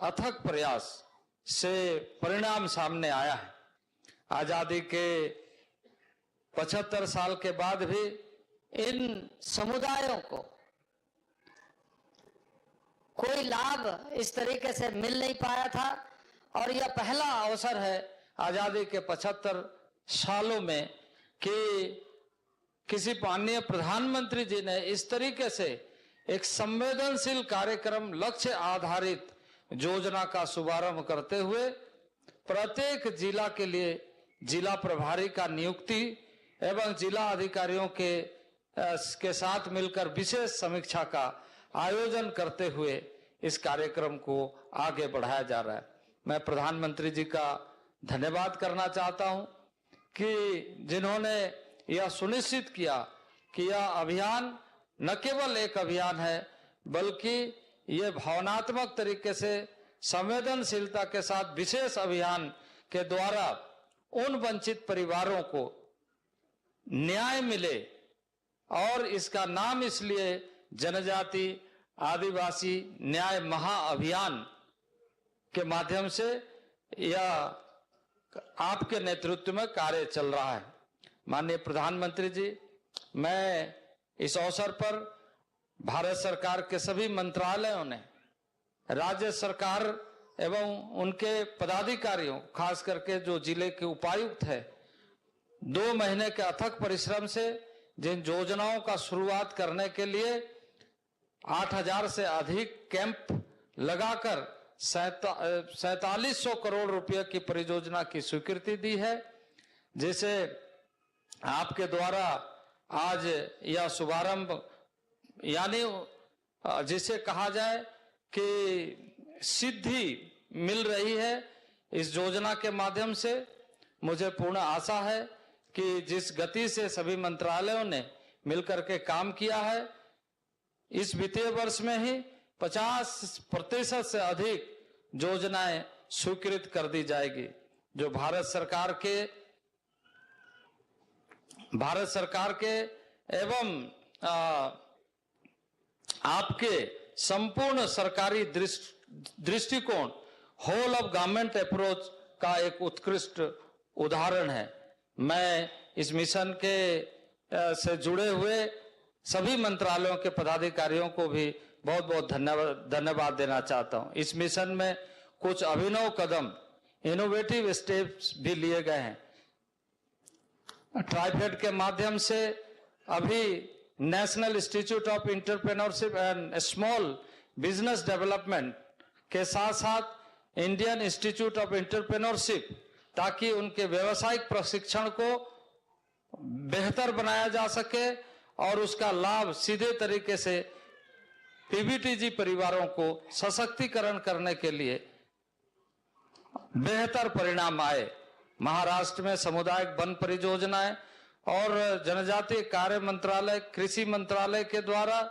अथक प्रयास से परिणाम सामने आया है। आजादी के 75 साल के बाद भी इन समुदायों को कोई लाभ इस तरीके से मिल नहीं पाया था और यह पहला अवसर है आजादी के 75 सालों में कि किसी माननीय प्रधानमंत्री जी ने इस तरीके से एक संवेदनशील कार्यक्रम, लक्ष्य आधारित योजना का शुभारंभ करते हुए प्रत्येक जिला के लिए जिला प्रभारी का नियुक्ति एवं जिला अधिकारियों के साथ मिलकर विशेष समीक्षा का आयोजन करते हुए इस कार्यक्रम को आगे बढ़ाया जा रहा है। मैं प्रधानमंत्री जी का धन्यवाद करना चाहता हूं कि जिन्होंने यह सुनिश्चित किया कि यह अभियान न केवल एक अभियान है बल्कि यह भावनात्मक तरीके से संवेदनशीलता के साथ विशेष अभियान के द्वारा उन वंचित परिवारों को न्याय मिले और इसका नाम इसलिए जनजाति आदिवासी न्याय महाअभियान के माध्यम से यह आपके नेतृत्व में कार्य चल रहा है। माननीय प्रधानमंत्री जी, मैं इस अवसर पर भारत सरकार के सभी मंत्रालयों ने, राज्य सरकार एवं उनके पदाधिकारियों, खास करके जो जिले के उपायुक्त है, 2 महीने के अथक परिश्रम से जिन योजनाओं का शुरुआत करने के लिए 8000 से अधिक कैंप लगाकर 4700 करोड़ रुपए की परियोजना की स्वीकृति दी है, जिसे आपके द्वारा आज यह शुभारंभ, यानी जिसे कहा जाए कि सिद्धि मिल रही है इस योजना के माध्यम से। मुझे पूर्ण आशा है कि जिस गति से सभी मंत्रालयों ने मिलकर के काम किया है, इस वित्तीय वर्ष में ही 50% से अधिक योजनाएं स्वीकृत कर दी जाएगी, जो भारत सरकार के एवं आपके संपूर्ण सरकारी दृष्टिकोण, होल ऑफ गवर्नमेंट अप्रोच का एक उत्कृष्ट उदाहरण है। मैं इस मिशन के से जुड़े हुए सभी मंत्रालयों के पदाधिकारियों को भी बहुत बहुत धन्यवाद देना चाहता हूं। इस मिशन में कुछ अभिनव कदम, इनोवेटिव स्टेप्स भी लिए गए हैं। ट्राइफेड के माध्यम से अभी national institute of entrepreneurship and small business development के साथ साथ इंडियन इंस्टीट्यूट ऑफ एंटरप्रेन्योरशिप, ताकि उनके व्यावसायिक प्रशिक्षण को बेहतर बनाया जा सके और उसका लाभ सीधे तरीके से पीबीटीजी परिवारों को सशक्तिकरण करने के लिए बेहतर परिणाम आए। महाराष्ट्र में सामुदायिक वन परियोजनाएं और जनजातीय कार्य मंत्रालय, कृषि मंत्रालय के द्वारा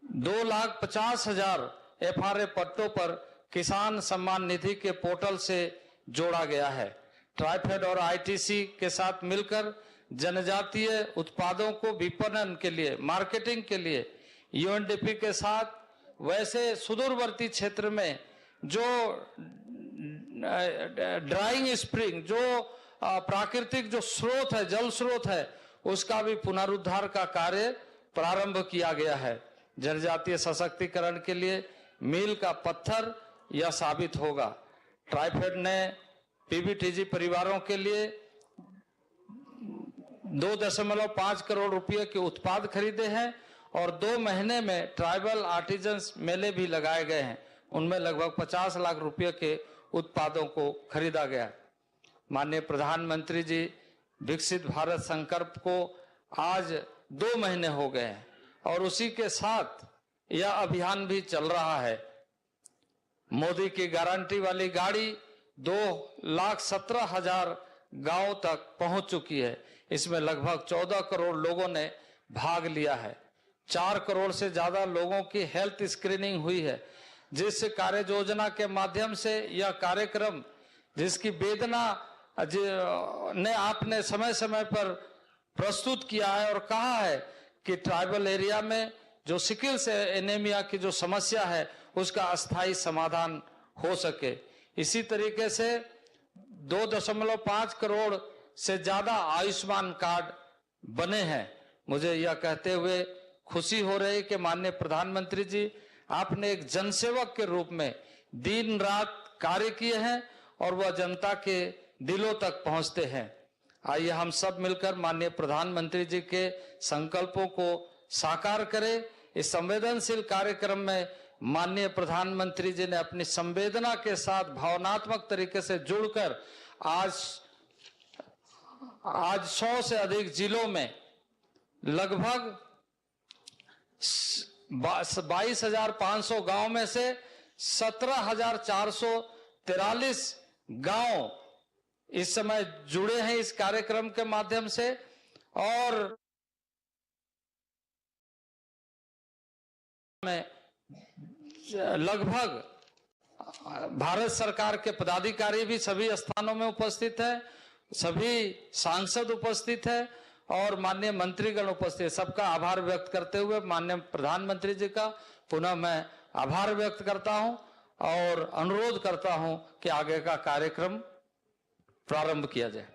2,50,000 एफआरए पट्टों पर किसान सम्मान निधि के पोर्टल से जोड़ा गया है। ट्राइफेड और आईटीसी के साथ मिलकर जनजातीय उत्पादों को विपणन के लिए, मार्केटिंग के लिए यूएनडीपी के साथ वैसे सुदूरवर्ती क्षेत्र में जो ड्राइंग स्प्रिंग, जो प्राकृतिक जो स्रोत है, जल स्रोत है, उसका भी पुनरुद्धार का कार्य प्रारंभ किया गया है। जनजातीय सशक्तिकरण के लिए मील का पत्थर यह साबित होगा। ट्राइफेड ने पीबीटीजी परिवारों के लिए 2.5 करोड़ रुपए के उत्पाद खरीदे हैं और 2 महीने में ट्राइबल आर्टिजन्स मेले भी लगाए गए हैं। उनमें लगभग 50 लाख रुपए के उत्पादों को खरीदा गया। माननीय प्रधानमंत्री जी, विकसित भारत संकल्प को आज 2 महीने हो गए हैं और उसी के साथ यह अभियान भी चल रहा है। मोदी की गारंटी वाली गाड़ी 2,17,000 गांव तक पहुंच चुकी है। इसमें लगभग 14 करोड़ लोगों ने भाग लिया है। 4 करोड़ से ज्यादा लोगों की हेल्थ स्क्रीनिंग हुई है। जिस कार्य योजना के माध्यम से यह कार्यक्रम, जिसकी वेदना ने आपने समय समय पर प्रस्तुत किया है और कहा है कि ट्राइबल एरिया में जो सिकिल से एनीमिया की जो समस्या है उसका अस्थायी समाधान हो सके। इसी तरीके से 2.5 करोड़ से ज्यादा आयुष्मान कार्ड बने हैं। मुझे यह कहते हुए खुशी हो रही है कि माननीय प्रधानमंत्री जी, आपने एक जनसेवक के रूप में दिन रात कार्य किए हैं और वह जनता के दिलों तक पहुंचते हैं। आइए हम सब मिलकर माननीय प्रधानमंत्री जी के संकल्पों को साकार करें। इस संवेदनशील कार्यक्रम में माननीय प्रधानमंत्री जी ने अपनी संवेदना के साथ भावनात्मक तरीके से जुड़कर आज 100 से अधिक जिलों में लगभग 22,500 गांव में से 17,443 गांव इस समय जुड़े हैं इस कार्यक्रम के माध्यम से। और में लगभग भारत सरकार के पदाधिकारी भी सभी स्थानों में उपस्थित है, सभी सांसद उपस्थित है और माननीय मंत्रीगण उपस्थित है। सबका आभार व्यक्त करते हुए माननीय प्रधानमंत्री जी का पुनः मैं आभार व्यक्त करता हूं और अनुरोध करता हूं कि आगे का कार्यक्रम प्रारंभ किया जाए।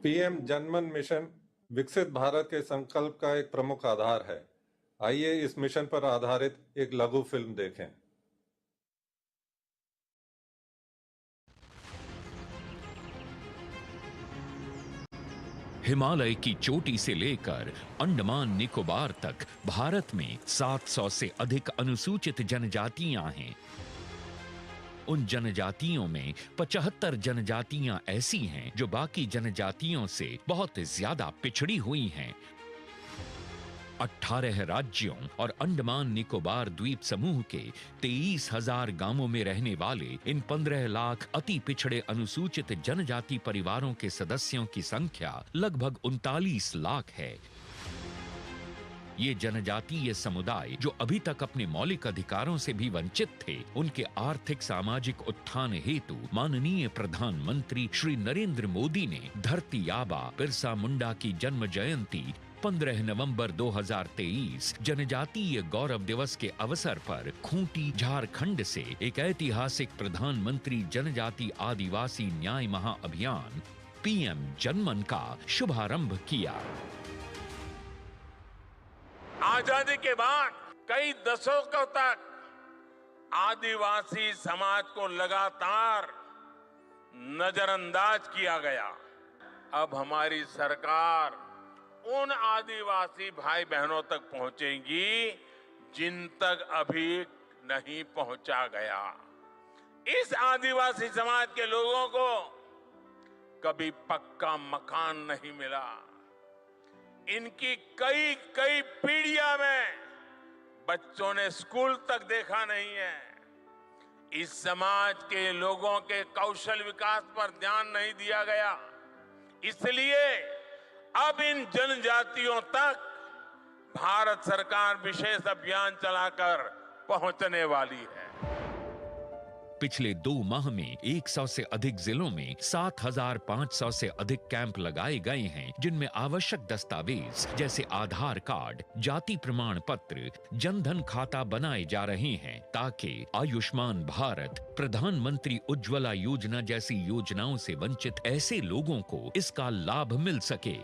पीएम जनमन मिशन विकसित भारत के संकल्प का एक प्रमुख आधार है। आइए इस मिशन पर आधारित एक लघु फिल्म देखें। हिमालय की चोटी से लेकर अंडमान निकोबार तक भारत में 700 से अधिक अनुसूचित जनजातियां हैं। उन जनजातियों में 75 जनजातियां ऐसी हैं जो बाकी जनजातियों से बहुत ज्यादा पिछड़ी हुई हैं। 18 राज्यों और अंडमान निकोबार द्वीप समूह के 23,000 गांवों में रहने वाले इन 15 लाख अति पिछड़े अनुसूचित जनजाति परिवारों के सदस्यों की संख्या लगभग 39 लाख है। ये जनजातीय समुदाय जो अभी तक अपने मौलिक अधिकारों से भी वंचित थे, उनके आर्थिक सामाजिक उत्थान हेतु माननीय प्रधानमंत्री श्री नरेंद्र मोदी ने धरती आबा बिरसा मुंडा की जन्म जयंती 15 नवंबर 2023 जनजातीय गौरव दिवस के अवसर पर खूंटी झारखंड से एक ऐतिहासिक प्रधानमंत्री जनजाति आदिवासी न्याय महाअभियान पीएम जनमन का शुभारंभ किया। आजादी के बाद कई दशकों तक आदिवासी समाज को लगातार नजरअंदाज किया गया। अब हमारी सरकार उन आदिवासी भाई बहनों तक पहुंचेगी जिन तक अभी नहीं पहुंचा गया। इस आदिवासी समाज के लोगों को कभी पक्का मकान नहीं मिला। इनकी कई कई पीढ़ियां में बच्चों ने स्कूल तक देखा नहीं है। इस समाज के लोगों के कौशल विकास पर ध्यान नहीं दिया गया। इसलिए अब इन जनजातियों तक भारत सरकार विशेष अभियान चलाकर पहुंचने वाली है। पिछले 2 माह में 100 से अधिक जिलों में 7,500 से अधिक कैंप लगाए गए हैं, जिनमें आवश्यक दस्तावेज जैसे आधार कार्ड, जाति प्रमाण पत्र, जनधन खाता बनाए जा रहे हैं ताकि आयुष्मान भारत, प्रधानमंत्री उज्ज्वला योजना जैसी योजनाओं से वंचित ऐसे लोगों को इसका लाभ मिल सके।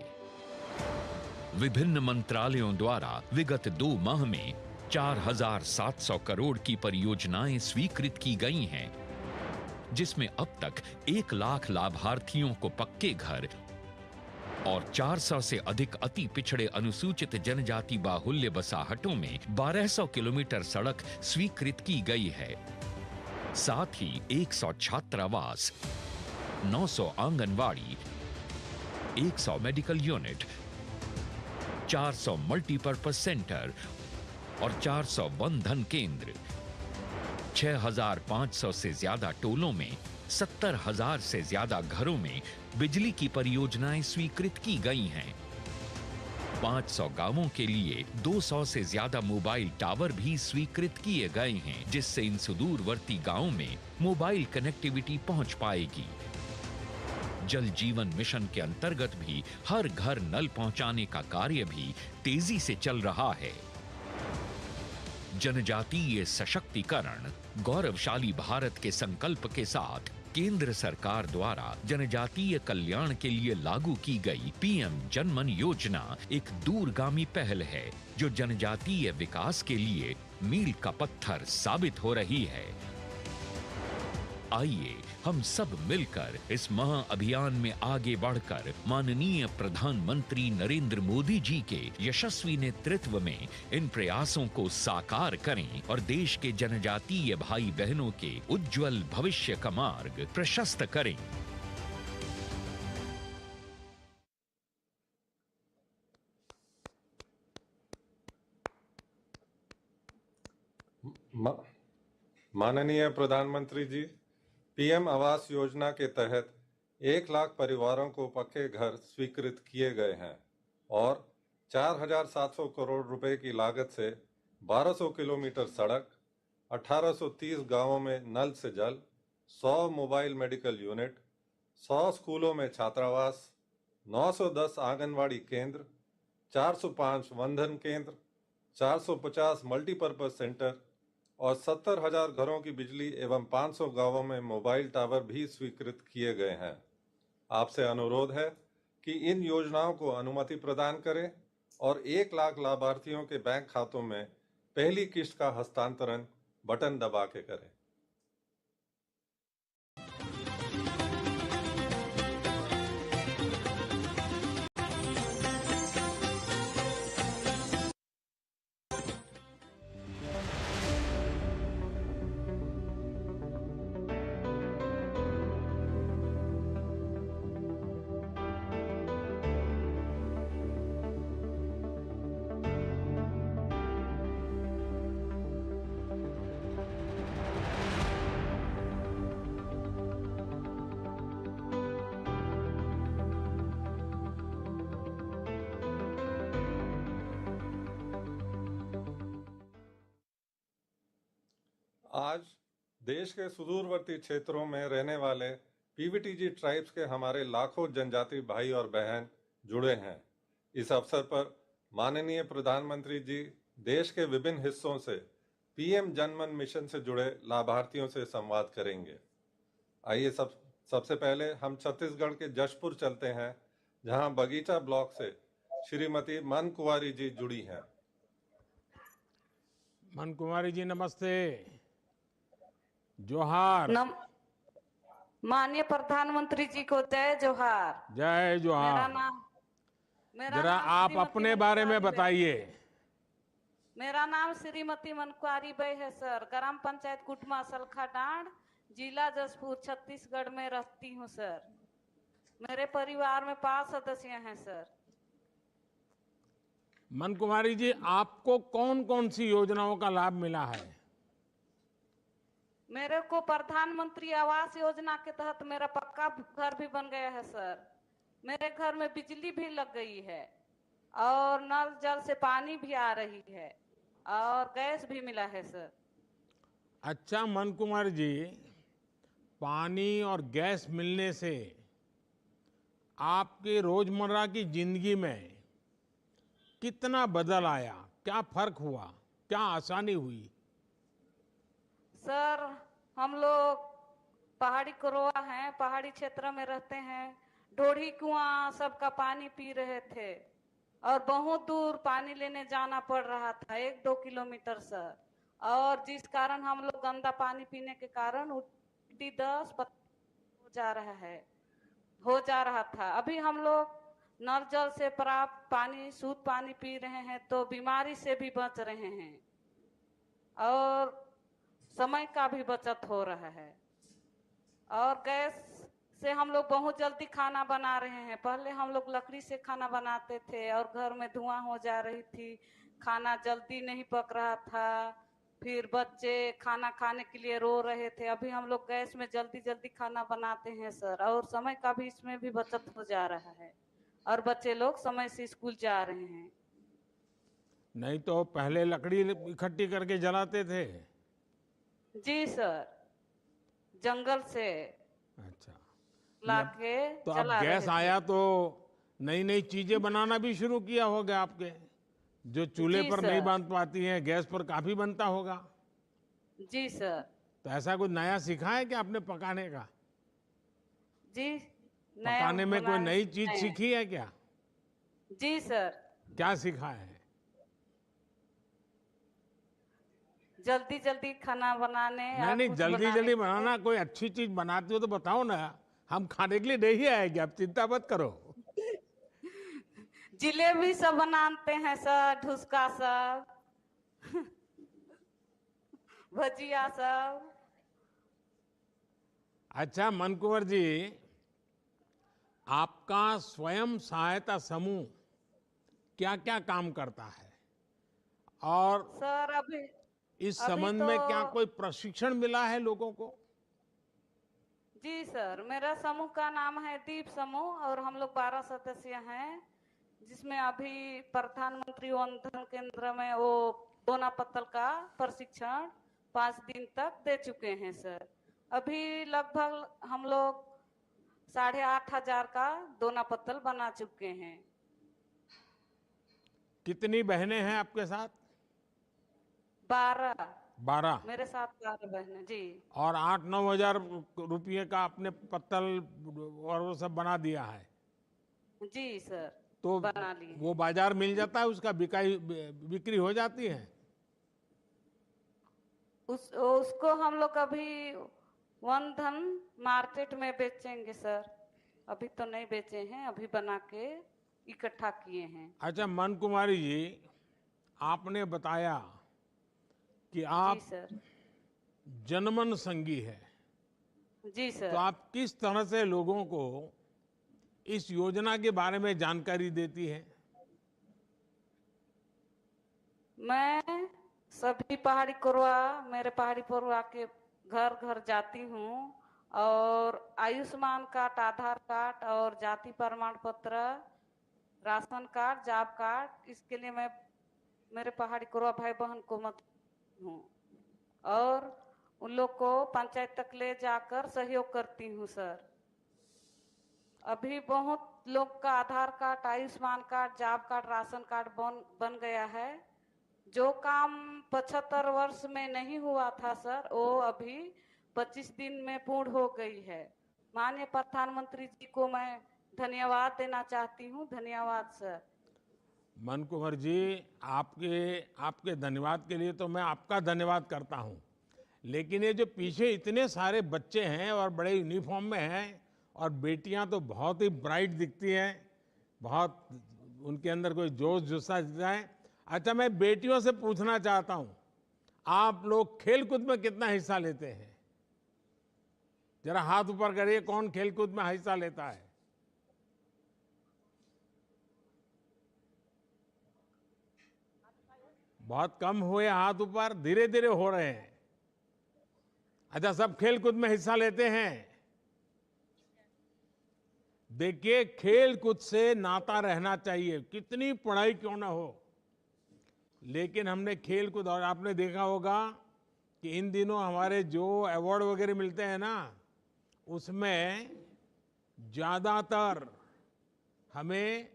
विभिन्न मंत्रालयों द्वारा विगत 2 माह में 4,700 करोड़ की परियोजनाएं स्वीकृत की गई हैं, जिसमें अब तक 1 लाख लाभार्थियों को पक्के घर और 400 से अधिक अति पिछड़े अनुसूचित जनजाति बाहुल्य बसाहटों में 1200 किलोमीटर सड़क स्वीकृत की गई है। साथ ही 100 छात्रावास, 900 anganwadi, 100 medical unit, 400 multipurpose centre और 400 वन धन केंद्र, 6,500 से ज्यादा टोलों में 70,000 से ज्यादा घरों में बिजली की परियोजनाएं स्वीकृत की गई हैं। 500 गांवों के लिए 200 से ज्यादा मोबाइल टावर भी स्वीकृत किए गए हैं, जिससे इन सुदूरवर्ती गांवों में मोबाइल कनेक्टिविटी पहुंच पाएगी। जल जीवन मिशन के अंतर्गत भी हर घर नल पहुंचाने का कार्य भी तेजी से चल रहा है। जनजातीय सशक्तिकरण, गौरवशाली भारत के संकल्प के साथ केंद्र सरकार द्वारा जनजातीय कल्याण के लिए लागू की गई पीएम जनमन योजना एक दूरगामी पहल है जो जनजातीय विकास के लिए मील का पत्थर साबित हो रही है। आइए हम सब मिलकर इस महाअभियान में आगे बढ़कर माननीय प्रधानमंत्री नरेंद्र मोदी जी के यशस्वी नेतृत्व में इन प्रयासों को साकार करें और देश के जनजातीय भाई बहनों के उज्जवल भविष्य का मार्ग प्रशस्त करें। माननीय प्रधानमंत्री जी, पीएम आवास योजना के तहत 1 लाख परिवारों को पक्के घर स्वीकृत किए गए हैं और 4,700 करोड़ रुपए की लागत से 1200 किलोमीटर सड़क, 1830 गांवों में नल से जल, 100 मोबाइल मेडिकल यूनिट, 100 स्कूलों में छात्रावास, 910 आंगनवाड़ी केंद्र, 405 वंदन केंद्र, 450 मल्टीपर्पज सेंटर और 70,000 घरों की बिजली एवं 500 गांवों में मोबाइल टावर भी स्वीकृत किए गए हैं। आपसे अनुरोध है कि इन योजनाओं को अनुमति प्रदान करें और 1 लाख लाभार्थियों के बैंक खातों में पहली किस्त का हस्तांतरण बटन दबा के करें। आज देश के सुदूरवर्ती क्षेत्रों में रहने वाले पीवीटीजी ट्राइब्स के हमारे लाखों जनजाति भाई और बहन जुड़े हैं। इस अवसर पर माननीय प्रधानमंत्री जी देश के विभिन्न हिस्सों से पीएम जनमन मिशन से जुड़े लाभार्थियों से संवाद करेंगे। आइए सबसे पहले हम छत्तीसगढ़ के जशपुर चलते हैं, जहां बगीचा ब्लॉक से श्रीमती मन कुंवारी जी जुड़ी हैं। मन कुमारी जी नमस्ते, जोहार। माननीय प्रधानमंत्री जी को जय जोहार। जय जोहार। जरा आप अपने बारे में बताइए। मेरा नाम श्रीमती मनकुआरी बाई है सर। ग्राम पंचायत कुटमा सलखा डांड, जिला जशपुर, छत्तीसगढ़ में रहती हूँ सर। मेरे परिवार में 5 सदस्य हैं सर। मन कुमारी जी, आपको कौन कौन सी योजनाओं का लाभ मिला है? मेरे को प्रधानमंत्री आवास योजना के तहत मेरा पक्का घर भी बन गया है सर। मेरे घर में बिजली भी लग गई है और नल जल से पानी भी आ रही है और गैस भी मिला है सर। अच्छा मन कुमार जी, पानी और गैस मिलने से आपके रोजमर्रा की जिंदगी में कितना बदल आया? क्या फर्क हुआ? क्या आसानी हुई? सर, हम लोग पहाड़ी कुरोआ हैं, पहाड़ी क्षेत्र में रहते हैं। ढोढ़ी कुआं सबका पानी पी रहे थे और बहुत दूर पानी लेने जाना पड़ रहा था, 1-2 किलोमीटर सर। और जिस कारण हम लोग गंदा पानी पीने के कारण उल्टी दस्त हो जा रहा था। अभी हम लोग नल जल से प्राप्त पानी, शुद्ध पानी पी रहे हैं तो बीमारी से भी बच रहे हैं और समय का भी बचत हो रहा है। और गैस से हम लोग बहुत जल्दी खाना बना रहे हैं। पहले हम लोग लकड़ी से खाना बनाते थे और घर में धुआं हो जा रही थी, खाना जल्दी नहीं पक रहा था, फिर बच्चे खाना खाने के लिए रो रहे थे। अभी हम लोग गैस में जल्दी जल्दी खाना बनाते हैं सर, और समय का भी इसमें भी बचत हो जा रहा है और बच्चे लोग समय से स्कूल जा रहे हैं। नहीं तो पहले लकड़ी इकट्ठी करके जलाते थे। जी सर, जंगल से। अच्छा, लाके तो अब चला रहे गैस थे। आया तो नई नई चीजें बनाना भी शुरू किया होगा आपके, जो चूल्हे जी पर सर। नहीं बन पाती हैं, गैस पर काफी बनता होगा। जी सर। तो ऐसा कुछ नया सीखा है कि आपने पकाने का? जी, नया पकाने में कोई बनाने नई चीज सीखे हैं। सीखी है क्या? जी सर, क्या सीखा है? जल्दी जल्दी खाना बनाने नहीं या नहीं, कुछ जल्दी बनाने जल्दी के बनाना, कोई अच्छी चीज बनाती हो तो बताओ ना, हम खाने के लिए नहीं आएंगे, आप चिंता मत करो। जिलेबी सब बनाते हैं सर, ढुसका सब, भजिया सब। अच्छा मन कुंवर जी, आपका स्वयं सहायता समूह क्या क्या काम करता है, और सर अभी इस अभी संबंध तो में क्या कोई प्रशिक्षण मिला है लोगों को? जी सर, मेरा समूह का नाम है दीप समूह और हम लोग 12 सदस्य हैं, जिसमें अभी प्रधानमंत्री वन धन केंद्र में वो दोना पत्तल का प्रशिक्षण 5 दिन तक दे चुके हैं सर। अभी लगभग हम लोग 8,500 का दोना पत्तल बना चुके हैं। कितनी बहनें हैं आपके साथ? 12 12। मेरे साथ 12 बहनें जी। और 8-9 हजार रुपये का आपने पत्तल और वो सब बना दिया है, जी सर, तो बना लिए। वो बाजार मिल जाता है, उसका बिक्री हो जाती है? उसको हम लोग अभी वन धन मार्केट में बेचेंगे सर। अभी तो नहीं बेचे हैं, अभी बना के इकट्ठा किए हैं। अच्छा मन कुमारी जी, आपने बताया कि आप जी सर। जनमन संगी है, जी तो सर। आप किस तरह से लोगों को इस योजना के बारे में जानकारी देती है? मैं सभी पहाड़ी कोरवा, मेरे पहाड़ी कोरवा के घर घर जाती हूँ और आयुष्मान कार्ड, आधार कार्ड और जाति प्रमाण पत्र, राशन कार्ड, जॉब कार्ड, इसके लिए मैं मेरे पहाड़ी कोरवा भाई बहन को मत हूँ और उन लोग को पंचायत तक ले जाकर सहयोग करती हूँ सर। अभी बहुत लोग का Aadhaar card, Ayushman card, job card, ration card बन गया है। जो काम 75 वर्ष में नहीं हुआ था सर, वो अभी 25 दिन में पूर्ण हो गई है। माननीय प्रधानमंत्री जी को मैं धन्यवाद देना चाहती हूँ। धन्यवाद सर। मन कुंवर जी, आपके धन्यवाद के लिए तो मैं आपका धन्यवाद करता हूं, लेकिन ये जो पीछे इतने सारे बच्चे हैं और बड़े यूनिफॉर्म में हैं, और बेटियां तो बहुत ही ब्राइट दिखती हैं, बहुत उनके अंदर कोई जोश जुस्सा दिखता है। अच्छा, मैं बेटियों से पूछना चाहता हूं, आप लोग खेलकूद में कितना हिस्सा लेते हैं? जरा हाथ ऊपर करिए, कौन खेलकूद में हिस्सा लेता है? बहुत कम हुए हाथ ऊपर, धीरे धीरे हो रहे हैं। अच्छा, सब खेलकूद में हिस्सा लेते हैं? देखिए, खेलकूद से नाता रहना चाहिए, कितनी पढ़ाई क्यों ना हो, लेकिन हमने खेलकूद, और आपने देखा होगा कि इन दिनों हमारे जो अवार्ड वगैरह मिलते हैं ना, उसमें ज्यादातर हमें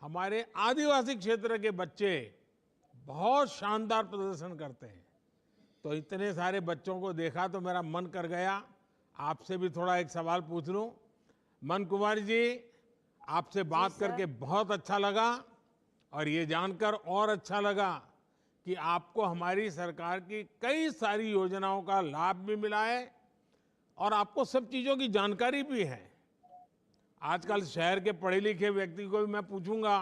हमारे आदिवासी क्षेत्र के बच्चे बहुत शानदार प्रदर्शन करते हैं। तो इतने सारे बच्चों को देखा तो मेरा मन कर गया आपसे भी थोड़ा एक सवाल पूछ लूं। मन कुमारी जी, आपसे बात करके बहुत अच्छा लगा, और ये जानकर और अच्छा लगा कि आपको हमारी सरकार की कई सारी योजनाओं का लाभ भी मिला है और आपको सब चीजों की जानकारी भी है। आजकल शहर के पढ़े लिखे व्यक्ति को भी मैं पूछूंगा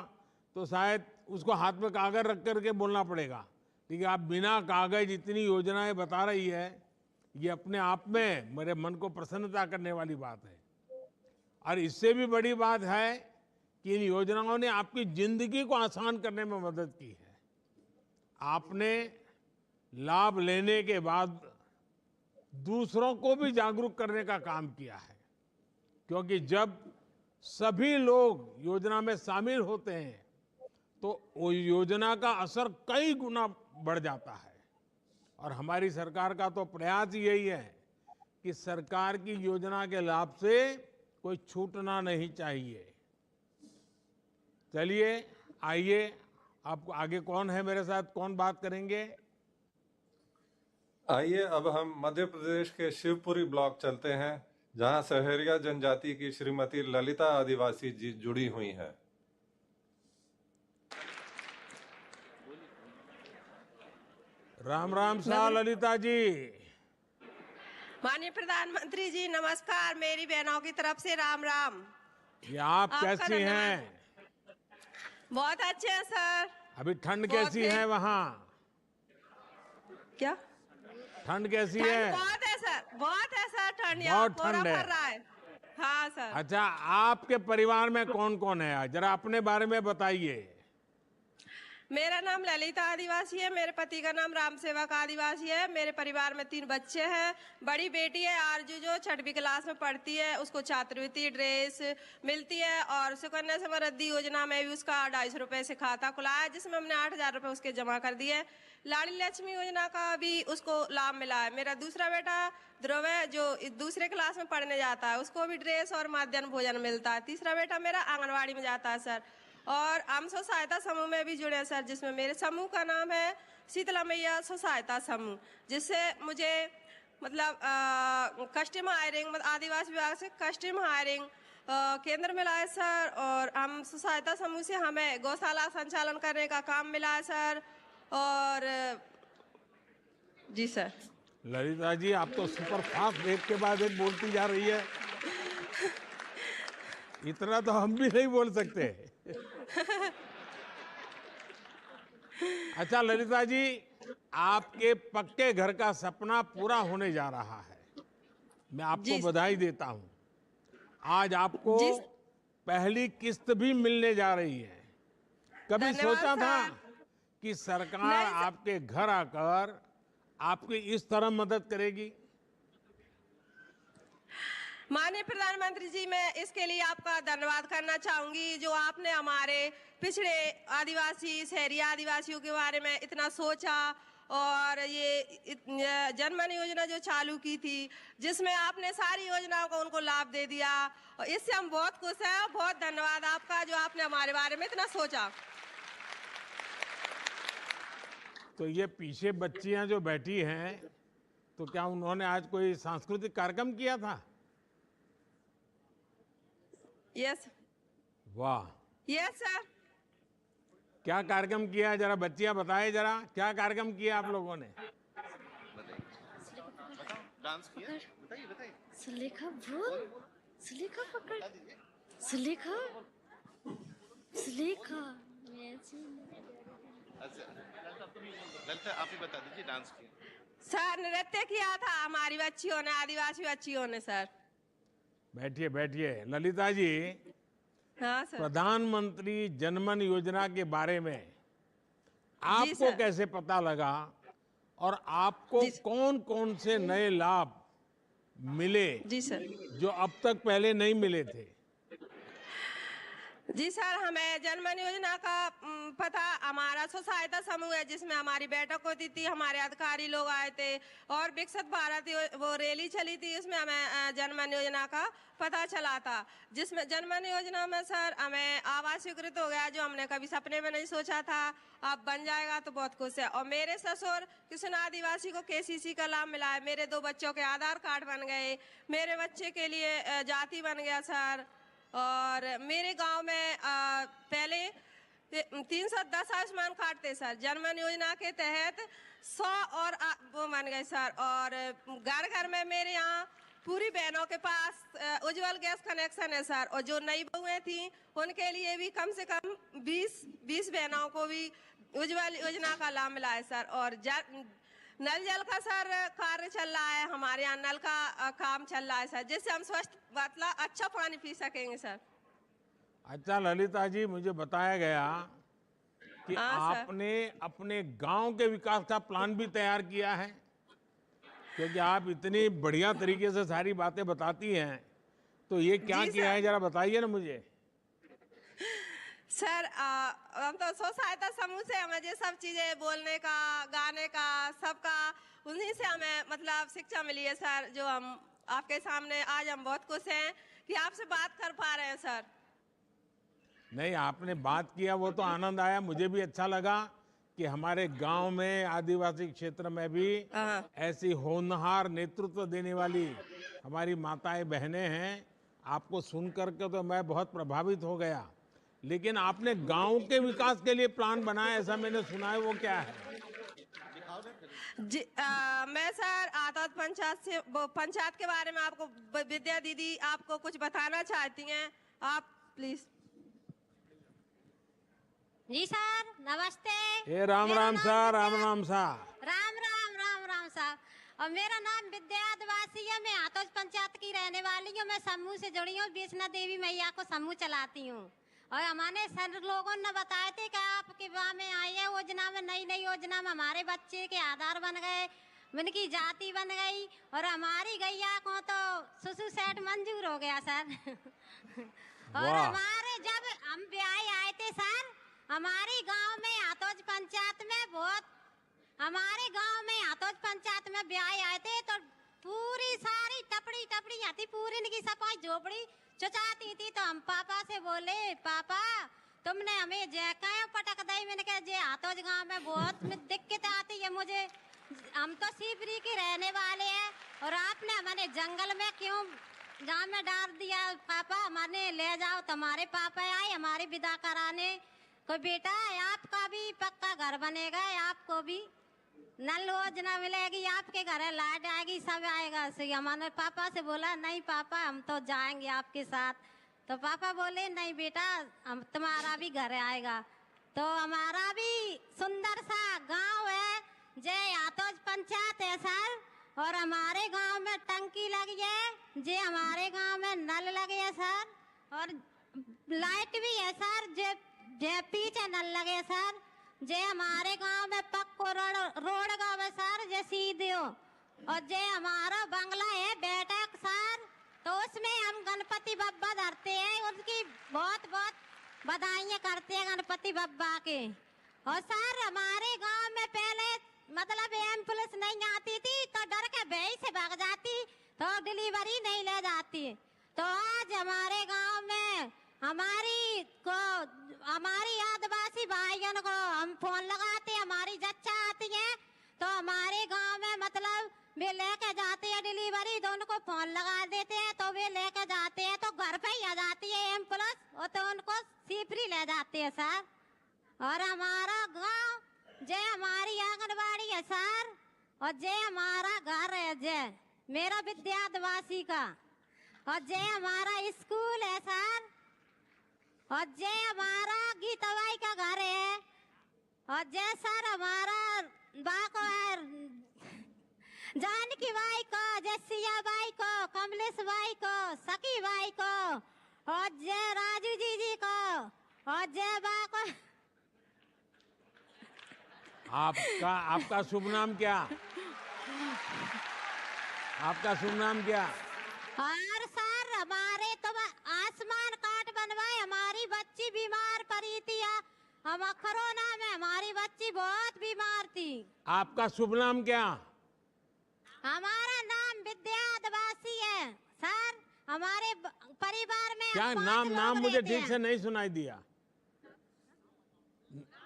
तो शायद उसको हाथ में कागज रख करके बोलना पड़ेगा, लेकिन आप बिना कागज इतनी योजनाएं बता रही है, ये अपने आप में मेरे मन को प्रसन्नता करने वाली बात है। और इससे भी बड़ी बात है कि इन योजनाओं ने आपकी जिंदगी को आसान करने में मदद की है। आपने लाभ लेने के बाद दूसरों को भी जागरूक करने का काम किया है, क्योंकि जब सभी लोग योजना में शामिल होते हैं तो वो योजना का असर कई गुना बढ़ जाता है। और हमारी सरकार का तो प्रयास यही है कि सरकार की योजना के लाभ से कोई छूटना नहीं चाहिए। चलिए आइए, आपको आगे कौन है मेरे साथ, कौन बात करेंगे? आइए अब हम मध्य प्रदेश के शिवपुरी ब्लॉक चलते हैं, जहां सहरिया जनजाति की श्रीमती ललिता आदिवासी जी जुड़ी हुई हैं। राम राम शाह ललिता जी। माननीय प्रधानमंत्री जी नमस्कार, मेरी बहनों की तरफ से राम राम। ये आप आपका कैसी धन्यवाद। हैं? बहुत अच्छे हैं सर। अभी ठंड बहुत कैसी है। है वहाँ? क्या ठंड कैसी ठंड है? बहुत है सर, बहुत है सर, ठंड यहाँ बहुत कोहरा ठंड है। पड़ रहा है। हाँ सर। अच्छा, आपके परिवार में कौन कौन है, जरा अपने बारे में बताइए। मेरा नाम ललिता आदिवासी है, मेरे पति का नाम राम सेवक आदिवासी है। मेरे परिवार में 3 बच्चे हैं। बड़ी बेटी है आरजू, जो 6वीं क्लास में पढ़ती है, उसको छात्रवृत्ति ड्रेस मिलती है, और सुकन्या समृद्धि योजना में भी उसका 250 रुपए से खाता खुला है, जिसमें हमने 8000 रुपए उसके जमा कर दिए। लाड़ी लक्ष्मी योजना का भी उसको लाभ मिला है। मेरा दूसरा बेटा ध्रुव है, जो दूसरे क्लास में पढ़ने जाता है, उसको भी ड्रेस और मध्याह्न भोजन मिलता है। तीसरा बेटा मेरा आंगनवाड़ी में जाता है सर। और हम स्व सहायता समूह में भी जुड़े हैं सर, जिसमें मेरे समूह का नाम है शीतला मैया स्व सहायता समूह, जिससे मुझे मतलब कस्टम हायरिंग, आदिवासी विभाग से कस्टम हायरिंग केंद्र मिला है सर। और हम स्व सहायता समूह से हमें गौशाला संचालन करने का काम मिला है सर। और जी सर। ललिता जी, आप तो सुपर फास्ट एक के बाद एक बोलती जा रही है। इतना तो हम भी नहीं बोल सकते। अच्छा ललिता जी, आपके पक्के घर का सपना पूरा होने जा रहा है। मैं आपको बधाई देता हूं। आज आपको पहली किस्त भी मिलने जा रही है। कभी धन्यवाद सोचा था सर। कि सरकार नहीं सर। आपके घर आकर आपकी इस तरह मदद करेगी? माननीय प्रधानमंत्री जी, मैं इसके लिए आपका धन्यवाद करना चाहूंगी, जो आपने हमारे पिछड़े आदिवासी शहरिया आदिवासियों के बारे में इतना सोचा, और ये जनमन योजना जो चालू की थी, जिसमें आपने सारी योजनाओं को उनको लाभ दे दिया, और इससे हम बहुत खुश हैं। बहुत धन्यवाद आपका, जो आपने हमारे बारे में इतना सोचा। तो ये पीछे बच्चियां जो बैठी हैं, तो क्या उन्होंने आज कोई सांस्कृतिक कार्यक्रम किया था? यस वाह, यस सर। क्या कार्यक्रम किया है? जरा बच्चियां बताएं, जरा क्या कार्यक्रम किया आप लोगों ने? सुलेखा बोल, सुलेखा पकड़, सुलेखा, सुलेखा। ललिता आप ही बता दीजिए, डांस किया सर, नृत्य किया था हमारी बच्चियों ने, आदिवासी बच्चियों ने सर। बैठिए बैठिए। ललिता जी, हाँ सर। प्रधानमंत्री जनमन योजना के बारे में आपको सर। कैसे पता लगा, और आपको जी। कौन कौन से नए लाभ मिले जी सर। जो अब तक पहले नहीं मिले थे? जी सर, हमें जनमन योजना का पता, हमारा स्व सहायता समूह है, जिसमें हमारी बैठक होती थी, हमारे अधिकारी लोग आए थे, और विकसित भारत वो रैली चली थी, उसमें हमें जनमन योजना का पता चला था। जिसमें जनमन योजना में सर हमें आवास स्वीकृत हो गया, जो हमने कभी सपने में नहीं सोचा था। अब बन जाएगा तो बहुत खुश है। और मेरे ससुर कृष्ण आदिवासी को केसीसी का लाभ मिला है। मेरे 2 बच्चों के आधार कार्ड बन गए, मेरे बच्चे के लिए जाति बन गया सर। और मेरे गांव में पहले 310 आयुष्मान कार्ड थे सर, जनमन योजना के तहत 100 और वो बन गए सर। और घर घर में मेरे यहाँ पूरी बहनों के पास उज्जवल गैस कनेक्शन है सर। और जो नई बहुएं थी, उनके लिए भी कम से कम 20 बहनों को भी उज्जवल योजना का लाभ मिला है सर। और नल जल का सर कार्य चल रहा है, हमारे यहाँ नल का काम चल रहा है सर, जिससे हम स्वच्छ मतलब अच्छा पानी पी सकेंगे सर। अच्छा ललिता जी, मुझे बताया गया कि हाँ, सर। आपने अपने गांव के विकास का प्लान भी तैयार किया है, क्योंकि आप इतनी बढ़िया तरीके से सारी बातें बताती हैं। तो ये क्या जी, किया सर। है, जरा बताइए ना मुझे। सर हम तो स्व सहायता समूह से हमें ये सब चीजें बोलने का, गाने का, सबका उन्हीं से हमें मतलब शिक्षा मिली है सर, जो हम आपके सामने आज हम बहुत खुश हैं कि आपसे बात कर पा रहे हैं सर। नहीं, आपने बात किया वो तो आनंद आया, मुझे भी अच्छा लगा कि हमारे गांव में आदिवासी क्षेत्र में भी ऐसी होनहार नेतृत्व देने वाली हमारी माताएं बहनें हैं। आपको सुन करके तो मैं बहुत प्रभावित हो गया। लेकिन आपने गांव के विकास के लिए प्लान बनाया, ऐसा मैंने सुना है, वो क्या है? जी मैं सर आदत पंचायत के बारे में आपको विद्या दीदी आपको कुछ बताना चाहती हैं, आप प्लीज। जी सर, नमस्ते। ए राम राम सा, राम राम सा। राम राम राम राम सा। और मेरा नाम विद्या आदिवासी है, मैं आतोज पंचायत की रहने वाली हूँ। मैं समूह से जुड़ी हूँ, वैष्णो देवी मैया को समूह चलाती हूँ। और हमारे सर लोगों ने बताए थे कि आपके वहाँ में आई है योजना में, नई नई योजना में हमारे बच्चे के आधार बन गए, उनकी जाति बन गई, और हमारी गैया को तो सुसु सेट मंजूर हो गया सर। और हमारे जब हम ब्याह आए थे सर, हमारे गांव में आतोज पंचायत में हमारे गांव में आतोज पंचायत में ब्याह आए थे, तो पूरी सारी टपड़ी आती, पूरी इनकी सफाई झोपड़ी चचाती थी। तो हम पापा से बोले, पापा तुमने हमें जैकाया पटक दी। मैंने कहा जे आतोज गांव में बहुत दिक्कत आती है मुझे, हम तो सीपरी के रहने वाले हैं, और आपने हमारे जंगल में क्यों गांव में डाल दिया? पापा हमारे ले जाओ। तुम्हारे पापा आए हमारी विदा कराने को, बेटा आपका भी पक्का घर बनेगा, आपको भी नल योजना मिलेगी, आपके घर लाइट आएगी, सब आएगा। सही हमारे पापा से बोला, नहीं पापा हम तो जाएंगे आपके साथ। तो पापा बोले नहीं बेटा, हम तुम्हारा भी घर आएगा। तो हमारा भी सुंदर सा गांव है, जय आतोज पंचायत है सर। और हमारे गांव में टंकी लगी है, जे हमारे गांव में नल लगे है सर, और लाइट भी है सर, जे पीछे नल लगे सर। जे हमारे गांव में पक्को रोड गाँव है सर, जे सीधे हो। और जे हमारा बंगला है बैठक सर, तो उसमें हम गणपति बप्पा धरते हैं, उनकी बहुत बहुत बधाइयाँ करते हैं गणपति बप्पा के। और सर हमारे गांव में पहले मतलब एम्बुलेंस नहीं आती थी, तो डर के भय से भाग जाती, तो डिलीवरी नहीं ले जाती। तो आज हमारे गांव में हमारी आदिवासी भाइयों को हम फोन लगाते, हमारी जच्चा आती है, तो हमारे गांव में मतलब वे लेके जाते हैं डिलीवरी, तो उनको फोन लगा देते हैं, तो वे लेके जाते हैं, तो घर पे ही आ जाती है एम्बुलेंस, और तो उनको सीपरी ले जाते हैं सर। और हमारा गांव जय हमारी आंगनबाड़ी है सर, और जय हमारा घर है, जय मेरा विद्या आदिवासी का, और जय हमारा स्कूल है सर, और जय हमारा गीताबाई का घर है, और जय सर हमारा बाको है जानकी बाई को, जसिया बाई को, कमलेश बाई को, सखी बाई को, और जय राजू जी को, और जय बाको। आपका शुभ नाम क्या? आपका शुभ नाम क्या? और सर हमारे तो आसमान काट बनवाए, हमारी बच्ची बीमार पड़ी थी, हम कोरोना में हमारी बच्ची बहुत बीमार थी। आपका शुभ नाम क्या? हमारा नाम विद्या आदिवासी है सर। हमारे परिवार में क्या नाम मुझे ठीक से नहीं सुनाई दिया।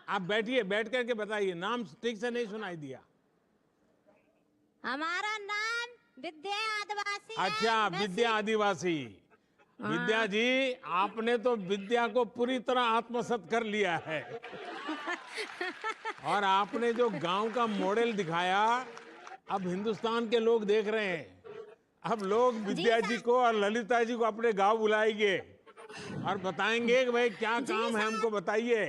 आप बैठिए, बैठ करके बताइए, नाम ठीक से नहीं सुनाई दिया। हमारा नाम विद्या आदिवासी है। अच्छा, विद्या आदिवासी। विद्या जी, आपने तो विद्या को पूरी तरह आत्मसात कर लिया है। और आपने जो गांव का मॉडल दिखाया, अब हिंदुस्तान के लोग देख रहे हैं। अब लोग विद्या जी को और ललिता जी को अपने गांव बुलाएंगे और बताएंगे कि भाई क्या काम है, हमको बताइए।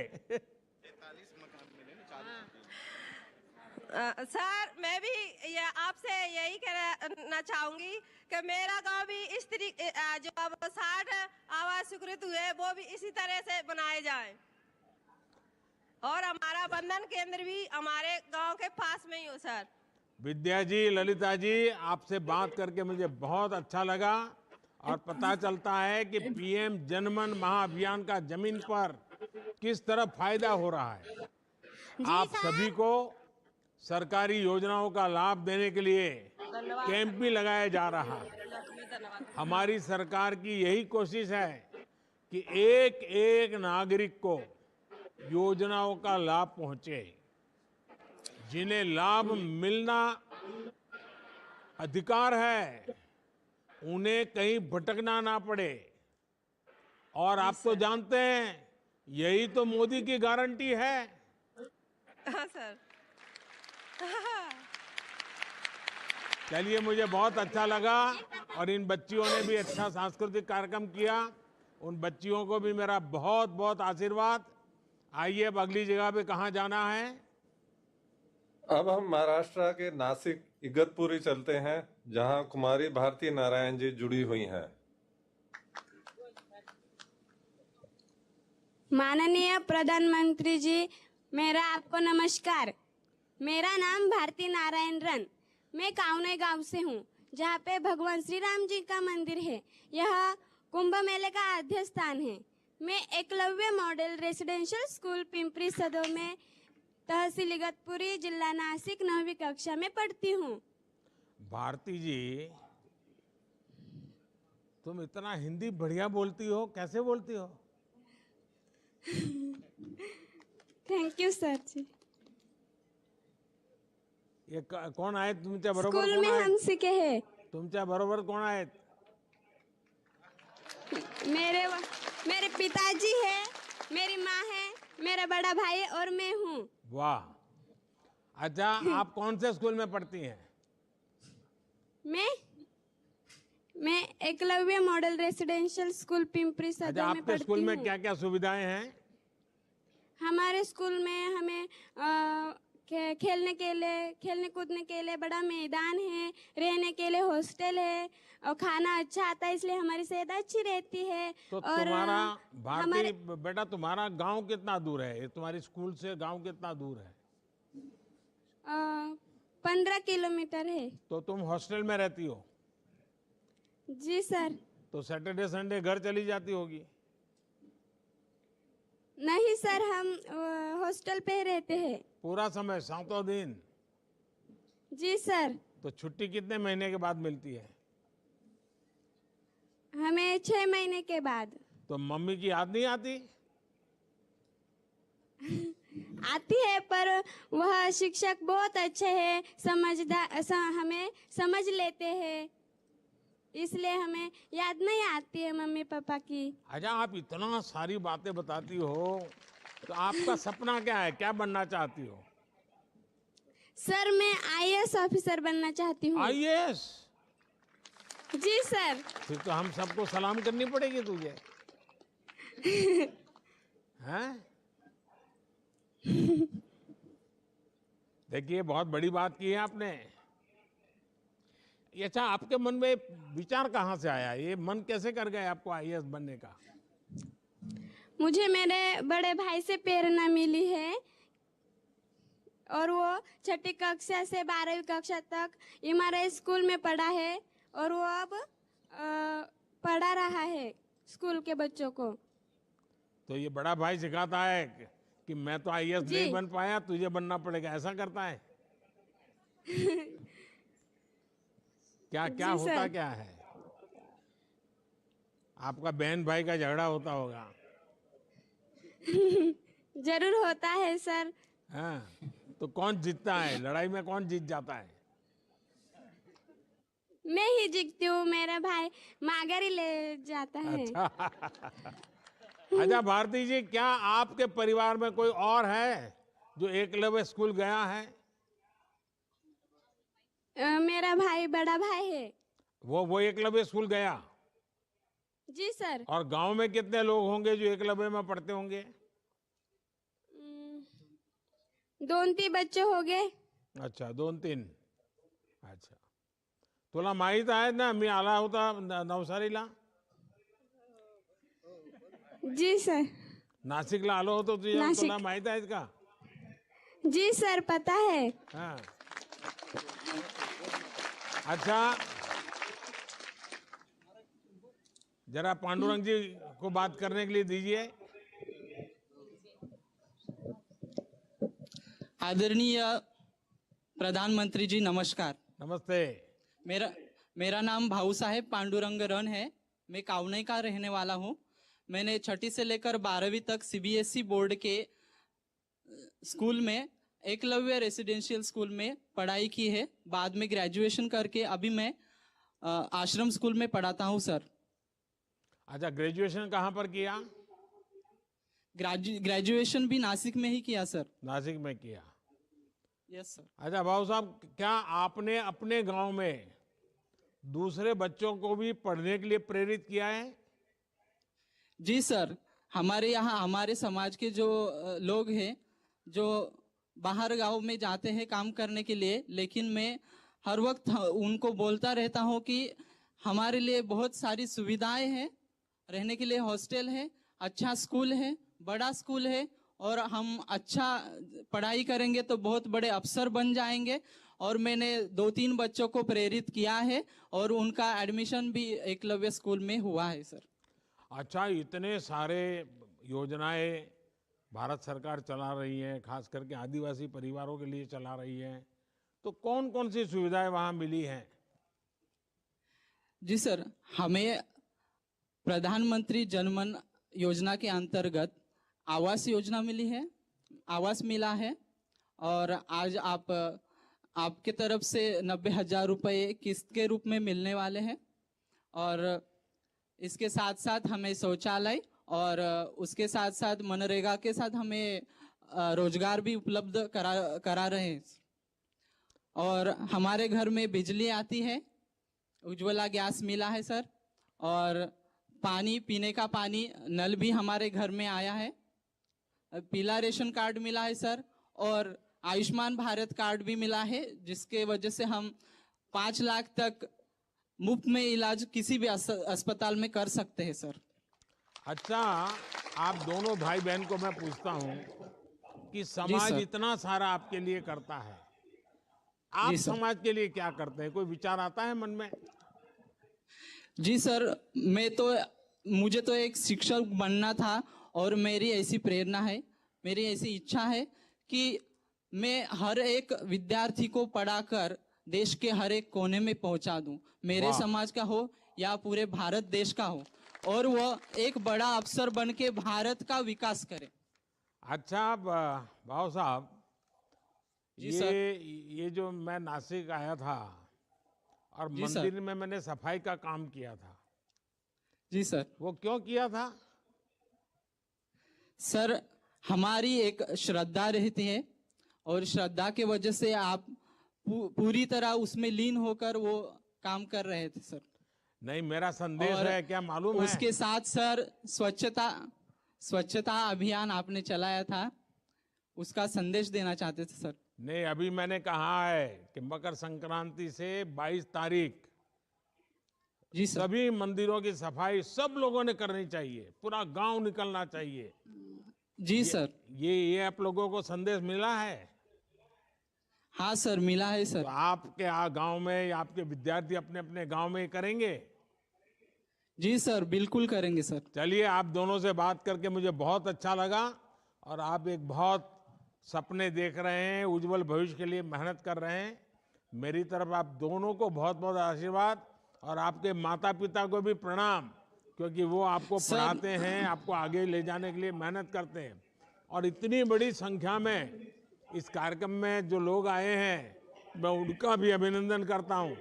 सर मैं भी आपसे यही कहना चाहूंगी कि मेरा गांव भी इस तरीके जो अब 60 आवास स्वीकृत हुए वो भी इसी तरह से बनाए जाएं, और हमारा बंधन केंद्र भी हमारे गांव के पास में ही हो सर। विद्या जी, ललिता जी, आपसे बात करके मुझे बहुत अच्छा लगा, और पता चलता है कि पीएम जनमन महाअभियान का जमीन पर किस तरह फायदा हो रहा है। आप सभी को सरकारी योजनाओं का लाभ देने के लिए कैंप भी लगाया जा रहा है। हमारी सरकार की यही कोशिश है कि एक एक नागरिक को योजनाओं का लाभ पहुंचे, जिन्हें लाभ मिलना अधिकार है, उन्हें कहीं भटकना ना पड़े। और आप तो जानते हैं, यही तो मोदी की गारंटी है। हाँ सर। चलिए, मुझे बहुत अच्छा लगा और इन बच्चियों ने भी अच्छा सांस्कृतिक कार्यक्रम किया। उन बच्चियों को भी मेरा बहुत बहुत आशीर्वाद। आइए, अब अगली जगह पे कहाँ जाना है? अब हम महाराष्ट्र के नासिक इगतपुरी चलते हैं, जहां कुमारी भारती नारायण जी जुड़ी हुई हैं। माननीय प्रधानमंत्री जी, मेरा आपको नमस्कार। मेरा नाम भारती नारायण रन। मैं काउने गांव से हूँ, जहाँ पे भगवान श्री राम जी का मंदिर है। यह कुंभ मेले का आद्य स्थान है। मैं Eklavya model residential school Pimpri सदर में तहसील इगतपुरी, जिला नासिक, 9वीं कक्षा में पढ़ती हूँ। भारती जी, तुम इतना हिंदी बढ़िया बोलती हो, कैसे बोलती हो? थैंक यू सर जी। ये कोण आहेत तुमच्या बरोबर? स्कूल में हम सीखे हैं। तुमच्या बरोबर कोण आहेत? मेरे पिताजी है, मेरी माँ है, मेरा बड़ा भाई है और मैं हूँ। वाह, अच्छा, आप कौन से स्कूल में पढ़ती हैं? मैं Eklavya model residential school Pimpri सदर अच्छा, में आपके पढ़ती स्कूल में हूँ। क्या क्या सुविधाएं हैं? हमारे स्कूल में हमें खेलने कूदने के लिए बड़ा मैदान है, रहने के लिए हॉस्टल है और खाना अच्छा आता है, इसलिए हमारी सेहत अच्छी रहती है। तो और तुम्हारा भारती बेटा, तुम्हारा गांव कितना दूर है? तुम्हारी स्कूल से गांव कितना दूर है? 15 किलोमीटर है। तो तुम हॉस्टल में रहती हो? जी सर। तो सैटरडे संडे घर चली जाती होगी? नहीं सर, हम हॉस्टल पे रहते हैं। पूरा समय, 7 दिन? जी सर। तो छुट्टी कितने महीने के बाद मिलती है? हमें 6 महीने के बाद। तो मम्मी की याद नहीं आती? आती है, पर वह शिक्षक बहुत अच्छे हैं, हमें समझ लेते हैं, इसलिए हमें याद नहीं आती है मम्मी पापा की। अच्छा, आप इतना सारी बातें बताती हो, तो आपका सपना क्या है? क्या बनना चाहती हो? सर, मैं IAS ऑफिसर बनना चाहती हूँ। IAS? जी सर। फिर तो हम सबको सलाम करनी पड़ेगी तुझे। हैं? देखिए, बहुत बड़ी बात की है आपने। अच्छा, आपके मन में विचार कहाँ से आया? ये मन कैसे कर गए आपको IAS बनने का? मुझे मेरे बड़े भाई से प्रेरणा मिली है और वो 6ठी कक्षा से 12वीं कक्षा तक हमारे स्कूल में पढ़ा है और वो अब पढ़ा रहा है स्कूल के बच्चों को। तो ये बड़ा भाई सिखाता है कि मैं तो IAS नहीं बन पाया, तुझे बनना पड़ेगा, ऐसा करता है? क्या क्या होता क्या है? आपका बहन भाई का झगड़ा होता होगा? जरूर होता है सर। हाँ, तो कौन जीतता है लड़ाई में? कौन जीत जाता है? मैं ही जीतती हूँ, मेरा भाई माघारी ले जाता है। अच्छा भारती जी, क्या आपके परिवार में कोई और है जो एकलव्य स्कूल गया है? मेरा भाई, बड़ा भाई है। वो एकलव्य स्कूल गया? जी सर। और गांव में कितने लोग होंगे जो एकलव्य में पढ़ते होंगे? 2-3 बच्चे हो गए। अच्छा, 2-3। अच्छा, तुला माहित आहे ना मी आला होता नवसारीला? जी सर। नाशिकला आलो होतो तुला माहित आहे का? जी सर, पता है। हाँ। अच्छा, जरा पांडुरंग जी को बात करने के लिए दीजिए। आदरणीय प्रधानमंत्री जी, नमस्कार। नमस्ते। मेरा नाम भाऊ साहेब पांडुरंग रन है। मैं कावनई का रहने वाला हूँ। मैंने 6ठी से लेकर 12वीं तक सीबीएसई बोर्ड के स्कूल में एकलव्य रेसिडेंशियल स्कूल में पढ़ाई की है। बाद में ग्रेजुएशन करके अभी मैं आश्रम स्कूल में पढ़ाता हूँ सर। अच्छा, ग्रेजुएशन कहाँ पर किया? ग्रेजुएशन भी नासिक में ही किया सर। नासिक में किया? Yes sir. अच्छा भाऊ साहब, क्या आपने अपने गांव में दूसरे बच्चों को भी पढ़ने के लिए प्रेरित किया है? जी सर, हमारे यहाँ हमारे समाज के जो लोग हैं जो बाहर गांव में जाते हैं काम करने के लिए, लेकिन मैं हर वक्त उनको बोलता रहता हूँ कि हमारे लिए बहुत सारी सुविधाएं हैं। रहने के लिए हॉस्टल है, अच्छा स्कूल है, बड़ा स्कूल है, और हम अच्छा पढ़ाई करेंगे तो बहुत बड़े अफसर बन जाएंगे। और मैंने 2-3 बच्चों को प्रेरित किया है और उनका एडमिशन भी एकलव्य स्कूल में हुआ है सर। अच्छा, इतने सारे योजनाएं भारत सरकार चला रही है, खास करके आदिवासी परिवारों के लिए चला रही है, तो कौन कौन सी सुविधाएं वहां मिली हैं? जी सर, हमें प्रधानमंत्री जनमन योजना के अंतर्गत आवास योजना मिली है, आवास मिला है। और आज आपके तरफ से 90,000 रुपये किस्त के रूप में मिलने वाले हैं। और इसके साथ साथ हमें शौचालय और उसके साथ साथ मनरेगा के साथ हमें रोजगार भी उपलब्ध करा रहे हैं। और हमारे घर में बिजली आती है, उज्ज्वला गैस मिला है सर। और पानी, पीने का पानी नल भी हमारे घर में आया है। पीला रेशन कार्ड मिला है सर। और आयुष्मान भारत कार्ड भी मिला है, जिसके वजह से हम 5 लाख तक मुफ्त में इलाज किसी भी अस्पताल में कर सकते हैं सर। अच्छा, आप दोनों भाई बहन को मैं पूछता हूं कि समाज इतना सारा आपके लिए करता है, आप समाज के लिए क्या करते हैं? कोई विचार आता है मन में? जी सर, मुझे तो एक शिक्षक बनना था और मेरी ऐसी प्रेरणा है, मेरी ऐसी इच्छा है कि मैं हर एक विद्यार्थी को पढ़ाकर देश के हर एक कोने में पहुंचा दूं, मेरे समाज का हो या पूरे भारत देश का हो, और वह एक बड़ा अफसर बन के भारत का विकास करे। अच्छा भाऊ साहब, ये जो मैं नासिक आया था और मंदिर में मैंने सफाई का काम किया था। जी सर। वो क्यों किया था? सर, हमारी एक श्रद्धा रहती है और श्रद्धा के वजह से आप पूरी तरह उसमें लीन होकर वो काम कर रहे थे सर। नहीं, मेरा संदेश है, क्या मालूम है? उसके साथ सर स्वच्छता अभियान आपने चलाया था, उसका संदेश देना चाहते थे सर। नहीं, अभी मैंने कहा है कि मकर संक्रांति से 22 तारीख जी सर, सभी मंदिरों की सफाई सब लोगों ने करनी चाहिए, पूरा गांव निकलना चाहिए। जी सर। ये आप लोगों को संदेश मिला है? हाँ सर, मिला है सर। तो आपके गांव में या आपके विद्यार्थी अपने अपने गांव में करेंगे? जी सर, बिल्कुल करेंगे सर। चलिए, आप दोनों से बात करके मुझे बहुत अच्छा लगा। और आप एक बहुत सपने देख रहे हैं, उज्जवल भविष्य के लिए मेहनत कर रहे हैं। मेरी तरफ आप दोनों को बहुत बहुत आशीर्वाद, और आपके माता पिता को भी प्रणाम, क्योंकि वो आपको पढ़ाते हैं, आपको आगे ले जाने के लिए मेहनत करते हैं। और इतनी बड़ी संख्या में इस कार्यक्रम में जो लोग आए हैं, मैं उनका भी अभिनंदन करता हूं।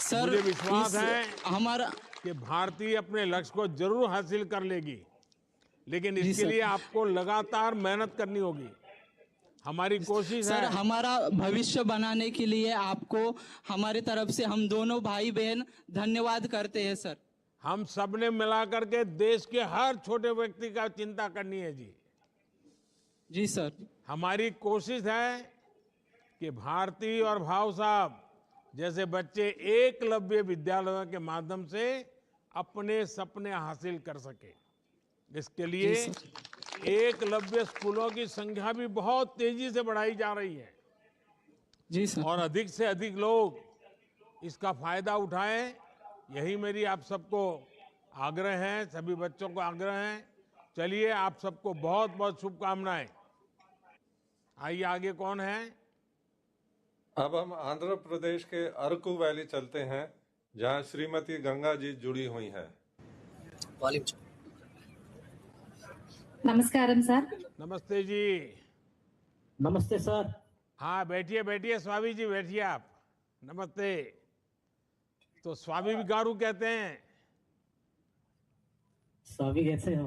सर, मुझे विश्वास है हमारा कि भारतीय अपने लक्ष्य को जरूर हासिल कर लेगी, लेकिन इसके लिए आपको लगातार मेहनत करनी होगी। हमारी कोशिश है सर, हमारा भविष्य बनाने के लिए आपको हमारे तरफ से हम दोनों भाई बहन धन्यवाद करते हैं सर। हम सब ने मिलाकर के देश के हर छोटे व्यक्ति का चिंता करनी है जी। जी सर। हमारी कोशिश है कि भारती और भाव साहब जैसे बच्चे एकलव्य विद्यालयों के माध्यम से अपने सपने हासिल कर सके। इसके लिए एकलव्य स्कूलों की संख्या भी बहुत तेजी से बढ़ाई जा रही है। जी सर। और अधिक से अधिक लोग इसका फायदा उठाएं, यही मेरी आप सबको आग्रह है, सभी बच्चों को आग्रह है। चलिए, आप सबको बहुत बहुत शुभकामनाएं। आइए, आगे कौन है? अब हम आंध्र प्रदेश के अरकू वैली चलते हैं, जहां श्रीमती गंगा जी जुड़ी हुई हैं। नमस्कारम सर। नमस्ते जी। नमस्ते सर। हाँ, बैठिए बैठिए स्वामी जी, बैठिए आप। नमस्ते। तो स्वामी भी गारू कहते हैं। स्वामी कैसे हो?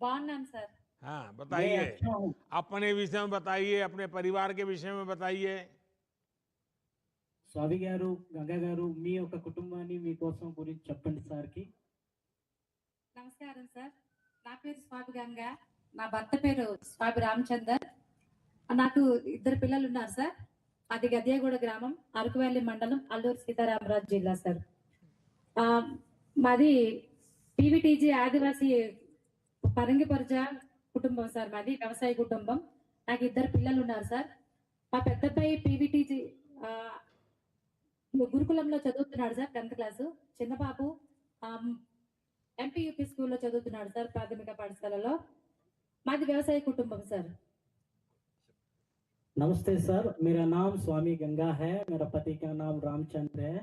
बावन्नाम सर। हाँ, मैं बताइए, अच्छा हूँ। अपने विषय में बताइए, अपने परिवार के विषय में बताइए। స్వామి గారు, గంగా గారు, మీ యొక్క కుటుంబాన్ని మీకోసం గురించి చెప్పండి సార్ కి. నమస్కారం సార్, నా పేరు స్వామి గంగ, నా భర్త పేరు స్వామి రామచందర్. నాకు ఇద్దరు పిల్లలు ఉన్నారు సార్. అది గద్యాగూడ గ్రామం, అరకువెల్లి మండలం, అల్లూరు సీతారామరాజు జిల్లా సార్. మాది పీవీటీజీ ఆదివాసీ పరంగిపరజ కుటుంబం సార్. మాది వ్యవసాయ కుటుంబం. నాకు ఇద్దరు పిల్లలు ఉన్నారు సార్. మా పెద్ద అబ్బాయి పీవీటీజీ గురుకులంలో చదువుతున్నాడు సార్, 10th క్లాసు. చిన్న బాబు ఎంపీయూపీ స్కూల్లో చదువుతున్నాడు సార్, ప్రాథమిక పాఠశాలలో. మాది వ్యవసాయ కుటుంబం సార్. नमस्ते सर, मेरा नाम स्वामी गंगा है, मेरा पति का नाम रामचंद्र है.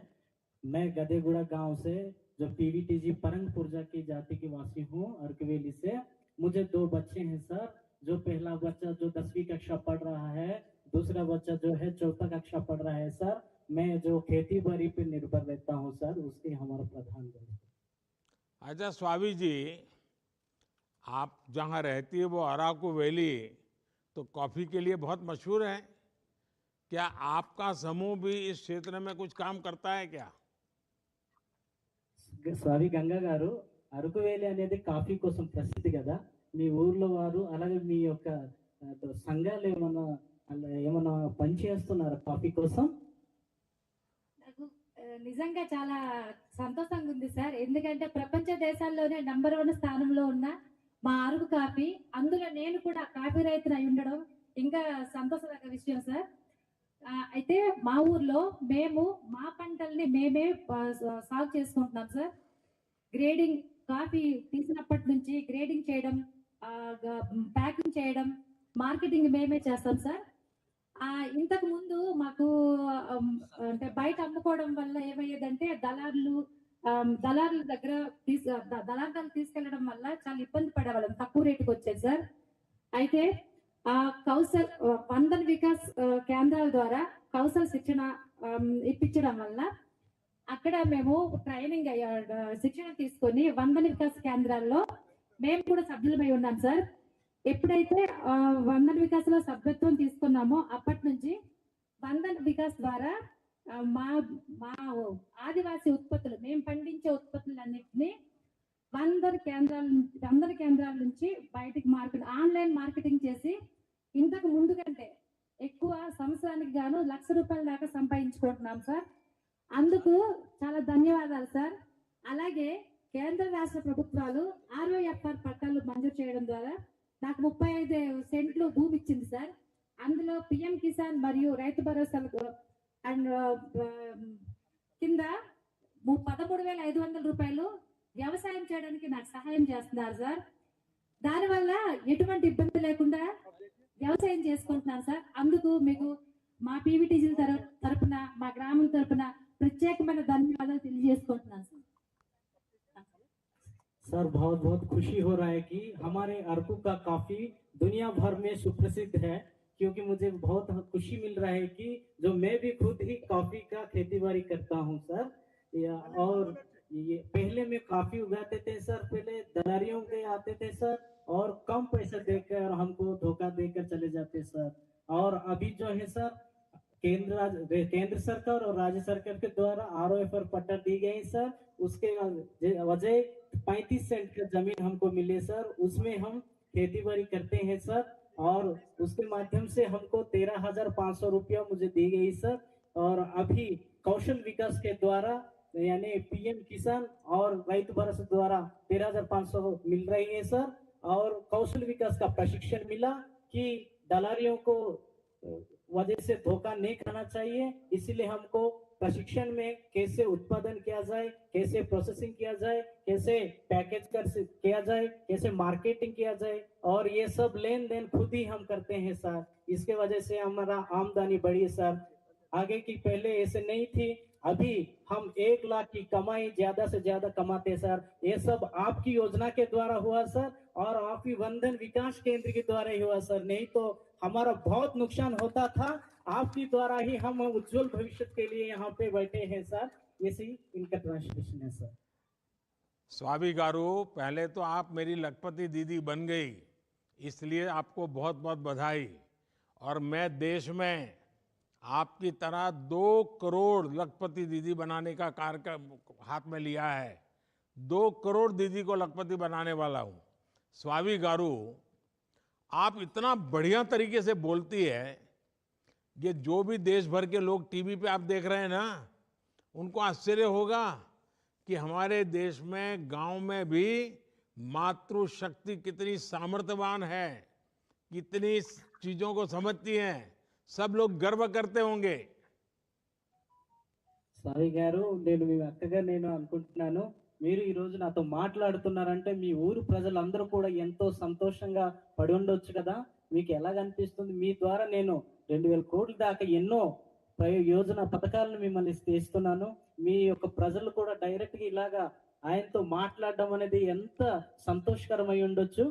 मैं गदेगुड़ा गांव से, जो पीवीटीजी परंग पुरजा की जाति की वासी हूँ, अरकवेली से. मुझे 2 बच्चे हैं सर. जो पहला बच्चा जो 10वीं कक्षा पढ़ रहा है, दूसरा बच्चा जो है 4th कक्षा पढ़ रहा है सर. मैं जो खेती बाड़ी पे निर्भर रहता हूँ सर, उसके हमारा प्रधान है. अच्छा स्वामी जी, आप जहाँ रहती है वो अराकू वैली तो कॉफी के लिए बहुत मशहूर है. क्या आपका समूह भी इस क्षेत्र में कुछ काम करता है क्या? స్వామి గంగా గారు, అరకువేలి అనేది కాఫీ కోసం ప్రసిద్ధి కదా. మీ ఊర్లో వారు అలాగే మీ యొక్క సంఘాలు ఏమన్నా పనిచేస్తున్నారా కాఫీ కోసం? నాకు నిజంగా చాలా సంతోషంగా ఉంది సార్. ఎందుకంటే ప్రపంచ దేశాల్లోనే నంబర్ 1 స్థానంలో ఉన్న మా అరుగు కాఫీ, అందులో నేను కూడా కాఫీ రైతును అయి ఉండడం ఇంకా సంతోషకర విషయం సార్. అయితే మా ఊర్లో మేము మా పంటల్ని మేమే సాగు చేసుకుంటున్నాం సార్. గ్రేడింగ్, కాఫీ తీసినప్పటి నుంచి గ్రేడింగ్ చేయడం, ప్యాకింగ్ చేయడం, మార్కెటింగ్ మేమే చేస్తాం సార్. ఇంతకు ముందు మాకు అంటే బయట అమ్ముకోవడం వల్ల ఏమయ్యేదంటే దళారుల దగ్గర దళారులు తీసుకెళ్లడం వల్ల చాలా ఇబ్బంది పడేవాళ్ళం, తక్కువ రేటుకి వచ్చేది సార్. అయితే కౌశల్ వందన్ వికాస్ కేంద్రాల ద్వారా కౌశల్ శిక్షణ ఇప్పించడం వల్ల అక్కడ మేము ట్రైనింగ్ శిక్షణ తీసుకొని వందన్ వికాస్ కేంద్రాల్లో మేము కూడా సభ్యులమై ఉన్నాం సార్. ఎప్పుడైతే వందన్ వికాస్ లో సభ్యత్వం తీసుకున్నామో అప్పటి నుంచి వందన్ వికాస్ ద్వారా మా ఆదివాసీ ఉత్పత్తులు, మేము పండించే ఉత్పత్తులన్నింటినీ 100 కేంద్రాల నుంచి బయటికి ఆన్లైన్ మార్కెటింగ్ చేసి ఇంతకు ముందు కంటే ఎక్కువ సంవత్సరానికి గాను ₹1,00,000 దాకా సంపాదించుకుంటున్నాం సార్. అందుకు చాలా ధన్యవాదాలు సార్. అలాగే కేంద్ర రాష్ట్ర ప్రభుత్వాలు ROFR పట్టాలు మంజూరు చేయడం ద్వారా నాకు 35 సెంట్లు భూమి ఇచ్చింది సార్. అందులో పిఎం కిసాన్ మరియు రైతు భరోసా అండ్ కింద ₹13,500 వ్యవసాయం చేయడానికి నాకు సహాయం చేస్తున్నారు సార్. దానివల్ల ఎటువంటి ఇబ్బంది లేకుండా వ్యవసాయం చేసుకుంటున్నాను సార్. అందుకు మీకు మా పీవీటీజీ తరపున, మా గ్రామం తరపున ప్రత్యేకమైన ధన్యవాదాలు తెలియజేసుకుంటున్నాను సార్. सर बहुत बहुत खुशी हो रहा है कि हमारे अरकू का काफी दुनिया भर में सुप्रसिद्ध है, क्योंकि मुझे बहुत खुशी मिल रहा है कि जो मैं भी खुद ही कॉफी का खेती बाड़ी करता हूँ सर. और ये पहले में काफी उगाते थे सर, पहले दलारियों के आते थे सर और कम पैसा देकर हमको धोखा देकर चले जाते सर. और अभी जो है सर केंद्र सरकार और राज्य सरकार के द्वारा ROFR पट्टा दी गई सर. उसके वजह 35 सेंट का जमीन हमको मिले सर. उसमें हम खेती बाड़ी करते हैं सर. और उसके माध्यम से हमको 13,500 रुपया मुझे दी गई सर. और अभी कौशल विकास के द्वारा यानी PM किसान और రైతు భరోసా द्वारा 13,500 मिल रही है सर. और कौशल विकास का प्रशिक्षण मिला कि दलारियों को वजह से धोखा नहीं खाना चाहिए, इसलिए हमको प्रशिक्षण में कैसे उत्पादन किया जाए, कैसे प्रोसेसिंग किया जाए, कैसे पैकेज किया जाए, कैसे मार्केटिंग किया जाए, और ये सब लेन देन खुद ही हम करते हैं सर. इसके वजह से हमारा आमदनी बढ़ी सर. आगे की पहले ऐसे नहीं थी। अभी हम 1 लाख की कमाई ज्यादा से ज्यादा कमाते सर। ये सब आपकी योजना के द्वारा हुआ सर, और आपकी वंदन विकास केंद्र के द्वारा ही हुआ सर। नहीं तो हमारा बहुत नुकसान होता था। आपके द्वारा ही हम उज्जवल भविष्य के लिए यहाँ पे बैठे हैं सर। इसी इनका ट्रांसलेशन है सर। स्वामी गारू, पहले तो आप मेरी लखपति दीदी बन गई, इसलिए आपको बहुत बहुत बधाई। और मैं देश में आपकी तरह 2 करोड़ लखपति दीदी बनाने का कार्यक्रम हाथ में लिया है। 2 करोड़ दीदी को लखपति बनाने वाला हूं। स्वामी गारू, आप इतना बढ़िया तरीके से बोलती है, ये जो भी देश भर के लोग टीवी पे आप देख रहे हैं ना, उनको आश्चर्य होगा कि हमारे देश में गांव में भी मातृशक्ति कितनी सामर्थ्यवान है, कितनी चीजों को समझती हैं। सब लोग गर्व करते होंगे। సాయి గారు, నేను మీ అక్కగా నేను అనుకుంటున్నాను, మీరు ఈ రోజు నాతో మాట్లాడుతున్నారంటే మీ ఊరు ప్రజలందరూ కూడా ఎంతో సంతోషంగా పడి ఉండొచ్చు కదా। మీకు ఎలా అనిపిస్తుంది? మీ ద్వారా నేను 2000 కోట్ల దాకా ఎన్నో యోజన పథకాలను మిమ్మల్ని ఇస్తున్నాను। మీ యొక్క ప్రజలు కూడా డైరెక్ట్ గా ఇలాగా ఆయనతో మాట్లాడడం అనేది ఎంత సంతోషకరమై ఉండొచ్చు।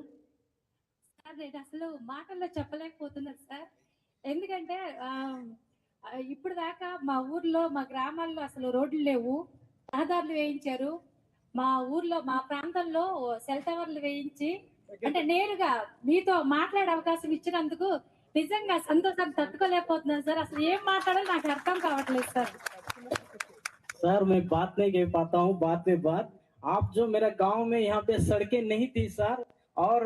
సార్, నేను అసలు మాటల్లో చెప్పలేకపోతున్నాను సార్। ఎందుకంటే ఇప్పుడు దాకా మా ఊర్లో, మా గ్రామాల్లో అసలు రోడ్లు లేవు, రహదారులు వేయించారు। మా ఊర్లో, మా ప్రాంతంలో సెల్ టవర్లు వేయించి, అంటే నేరుగా మీతో మాట్లాడే అవకాశం ఇచ్చినందుకు నిజంగా సంతోషాన్ని తట్టుకోలేకపోతున్నాను సార్। అసలు ఏం మాట్లాడాలో నాకు అర్థం కావట్లేదు సార్। सर, मैं बात नहीं कह पाता हूँ, बात में बात। आप जो मेरा गांव में यहाँ पे सड़कें नहीं थी सर, और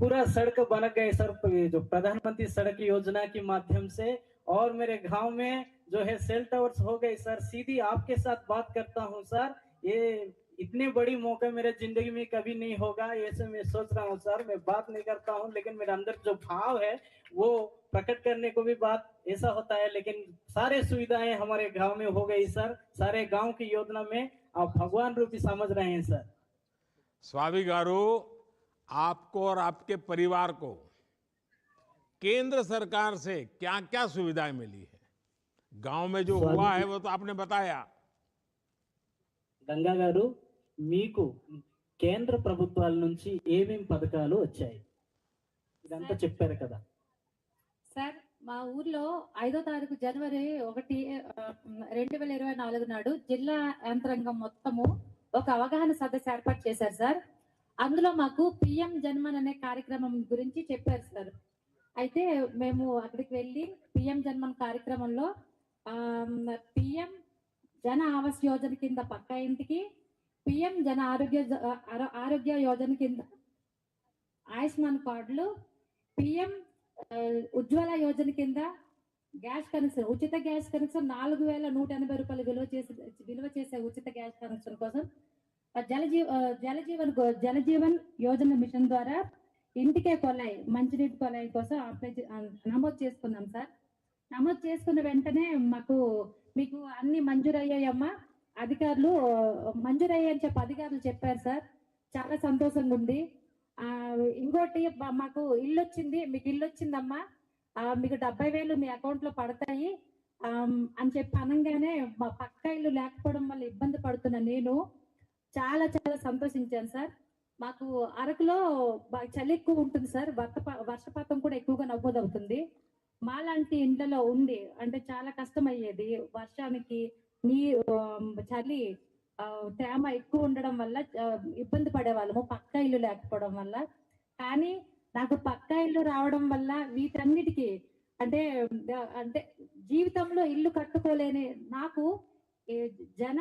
पूरा सड़क बन गए सर जो प्रधानमंत्री सड़क योजना के माध्यम से। और मेरे गांव में जो है सेल टावर्स हो गए सर। सीधी आपके साथ बात करता हूँ सर, ये इतने बड़ी मौका मेरे जिंदगी में कभी नहीं होगा, ऐसे मैं सोच रहा हूँ सर। मैं बात नहीं करता हूँ, लेकिन मेरे अंदर जो भाव है वो प्रकट करने को भी बात ऐसा होता है। लेकिन सारे सुविधाएं हमारे गांव में हो गई सर। सारे गांव की योजना में आप भगवान रूपी समझ रहे हैं सर। स्वामी गारू, आपको और आपके परिवार को केंद्र सरकार से क्या क्या सुविधाएं मिली है? गांव में जो हुआ है वो तो आपने बताया। గంగా గారు, మీకు కేంద్ర ప్రభుత్వాల నుంచి ఏమేం పథకాలు వచ్చాయి ఇదంతా చెప్పారు కదా సార్? మా ఊర్లో 5వ తారీఖు జనవరి 1, 2024 నాడు జిల్లా యంత్రాంగం మొత్తము ఒక అవగాహన సదస్సు ఏర్పాటు చేశారు సార్। అందులో మాకు పిఎం జన్మన్ అనే కార్యక్రమం గురించి చెప్పారు సార్। అయితే మేము అక్కడికి వెళ్ళి పిఎం జన్మన్ కార్యక్రమంలో పిఎం జన ఆవాస్ యోజన కింద పక్కా ఇంటికి, పిఎం జన ఆరోగ్య యోజన కింద ఆయుష్మాన్ కార్డులు, పిఎం ఉజ్వల యోజన కింద గ్యాస్ కనెక్షన్, ఉచిత గ్యాస్ కనెక్షన్ 4180 రూపాయలు విలువ చేసే ఉచిత గ్యాస్ కనెక్షన్ కోసం జలజీవన్ యోజన మిషన్ ద్వారా ఇంటికే కొలాయి, మంచినీటి కొలాయి కోసం నమోదు చేసుకున్నాం సార్। నమోదు చేసుకున్న వెంటనే మీకు అన్ని మంజూరయ్యాయమ్మా, అధికారులు మంజూరయ్యాయని చెప్పి అధికారులు చెప్పారు సార్। చాలా సంతోషంగా ఉంది। ఇంకోటి, మాకు ఇల్లు వచ్చింది, మీకు ఇల్లు వచ్చిందమ్మా, మీకు 70,000 మీ అకౌంట్ లో పడతాయి అని చెప్పి అనగానే, మా పక్క ఇల్లు లేకపోవడం వల్ల ఇబ్బంది పడుతున్నా నేను చాలా చాలా సంతోషించాను సార్। మాకు అరకులో చలి ఎక్కువ ఉంటుంది సార్, వర్షపాతం కూడా ఎక్కువగా నమోదవుతుంది। మాలాంటి ఇండ్లలో ఉండి అంటే చాలా కష్టం అయ్యేది, వర్షానికి చలి తేమ ఎక్కువ ఉండడం వల్ల ఇబ్బంది పడేవాళ్ళము పక్క ఇల్లు లేకపోవడం వల్ల। కానీ నాకు పక్క ఇల్లు రావడం వల్ల వీటన్నిటికీ అంటే జీవితంలో ఇల్లు కట్టుకోలేని నాకు జన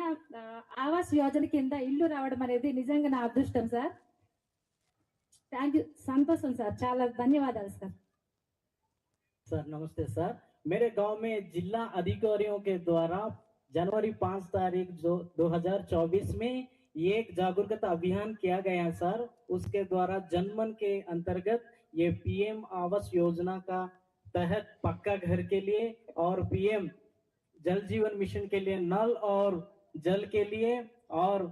ఆవాస్ యోజన కింద ఇల్లు రావడం అనేది నిజంగా నా అదృష్టం సార్। థ్యాంక్ యూ, సంతోషం సార్, చాలా ధన్యవాదాలు సార్। सर नमस्ते सर। मेरे गांव में जिला अधिकारियों के द्वारा जनवरी 5 तारीख 2024 में एक जागरूकता अभियान किया गया सर। उसके द्वारा जनमन के अंतर्गत ये पीएम आवास योजना का तहत पक्का घर के लिए और पीएम जल जीवन मिशन के लिए नल और जल के लिए और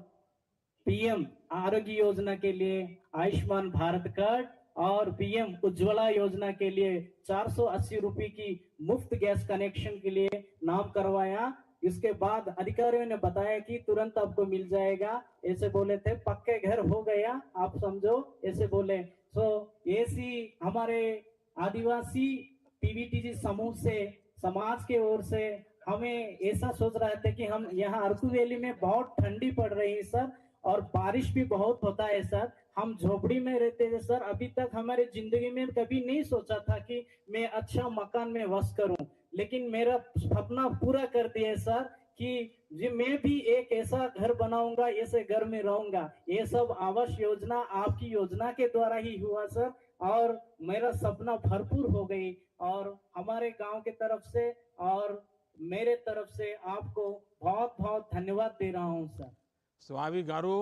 पीएम आरोग्य योजना के लिए आयुष्मान भारत कार्ड और पीएम उज्ज्वला योजना के लिए 480 रुपए की मुफ्त गैस कनेक्शन के लिए नाम करवाया। इसके बाद अधिकारियों ने बताया कि तुरंत आपको मिल जाएगा, ऐसे बोले थे। पक्के घर हो गया, आप समझो, ऐसे बोले। सो ऐसी हमारे आदिवासी पीवीटीजी समूह से, समाज के ओर से हमें ऐसा सोच रहे थे कि हम यहाँ अरकू वैली में बहुत ठंडी पड़ रही है सर, और बारिश भी बहुत होता है सर। हम झोपड़ी में रहते थे सर। अभी तक हमारी जिंदगी में कभी नहीं सोचा था कि मैं अच्छा मकान में वास करूं, लेकिन मेरा सपना पूरा कर दिया सर कि मैं भी एक ऐसा घर बनाऊंगा, ऐसे घर में रहूंगा। ये सब आवास योजना आपकी योजना के द्वारा ही हुआ सर, और मेरा सपना भरपूर हो गई। और हमारे गांव के तरफ से और मेरे तरफ से आपको बहुत बहुत धन्यवाद दे रहा हूं सर। स्वामी गारू,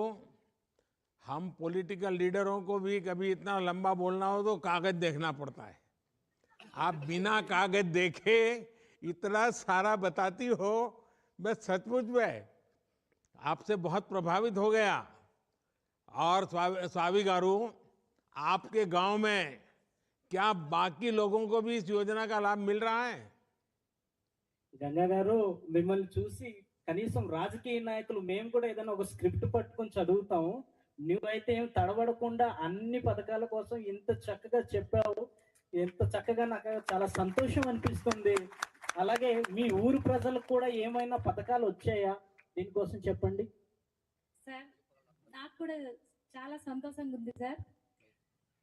हम पॉलिटिकल लीडरों को भी कभी इतना लंबा बोलना हो तो कागज देखना पड़ता है। आप बिना कागज देखे इतना सारा बताती हो, मैं सचमुच में आपसे बहुत प्रभावित हो गया। और स्वामी गारू, आपके गांव में क्या बाकी लोगों को भी इस योजना का लाभ मिल रहा है? గంగా గారు, మిమ్మల్ని చూసి కనీసం రాజకీయ నాయకులు మేము కూడా ఏదైనా ఒక స్క్రిప్ట్ పట్టుకొని చదువుతాము. నువ్వైతే ఏం తడబడకుండా అన్ని పథకాల కోసం ఇంత చక్కగా చెప్పావు. ఎంత చక్కగా, నాకు చాలా సంతోషం అనిపిస్తుంది. అలాగే మీ ఊరు ప్రజలకు కూడా ఏమైనా పథకాలు వచ్చాయా? దీనికోసం చెప్పండి సార్. నాకు కూడా చాలా సంతోషంగా ఉంది సార్.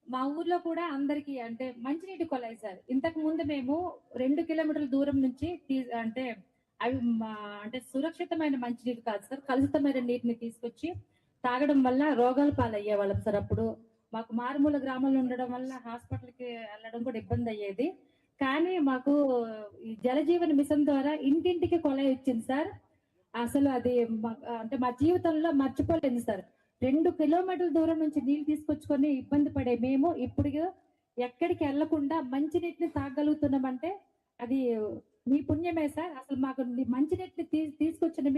మా ఊర్లో కూడా అందరికి అంటే మంచినీటి కొలాయి సార్. ఇంతకు ముందు మేము 2 కిలోమీటర్ల దూరం నుంచి అంటే అవి అంటే సురక్షితమైన మంచినీరు కాదు సార్, కలుషితమైన నీటిని తీసుకొచ్చి తాగడం వల్ల రోగాల పాలయ్యే వాళ్ళం సార్. అప్పుడు మాకు మారుమూల గ్రామంలో ఉండడం వల్ల హాస్పిటల్కి వెళ్ళడం కూడా ఇబ్బంది అయ్యేది. కానీ మాకు ఈ జలజీవన మిషన్ ద్వారా ఇంటింటికి కొలాయి వచ్చింది సార్. అసలు అది అంటే మా జీవితంలో మర్చిపోలేదు సార్. 2 కిలోమీటర్ల దూరం నుంచి నీళ్ళు తీసుకొచ్చుకొని ఇబ్బంది పడే మేము ఇప్పుడు ఎక్కడికి వెళ్లకుండా మంచినీటిని తాగలుగుతున్నామంటే అది మీ పుణ్యమే సార్. అసలు మాకు మంచినీటిని తీసుకొచ్చిన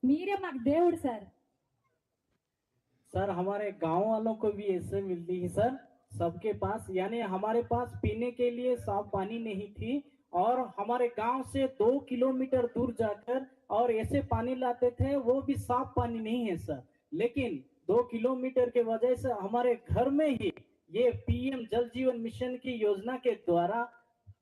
మీరే మాకు దేవుడు సార్. सर हमारे गांव वालों को भी ऐसे मिलती है सर, सबके पास। यानी हमारे पास पीने के लिए साफ पानी नहीं थी, और हमारे गांव से 2 किलोमीटर दूर जाकर और ऐसे पानी लाते थे, वो भी साफ पानी नहीं है सर। लेकिन 2 किलोमीटर के वजह से हमारे घर में ही ये पीएम जल जीवन मिशन की योजना के द्वारा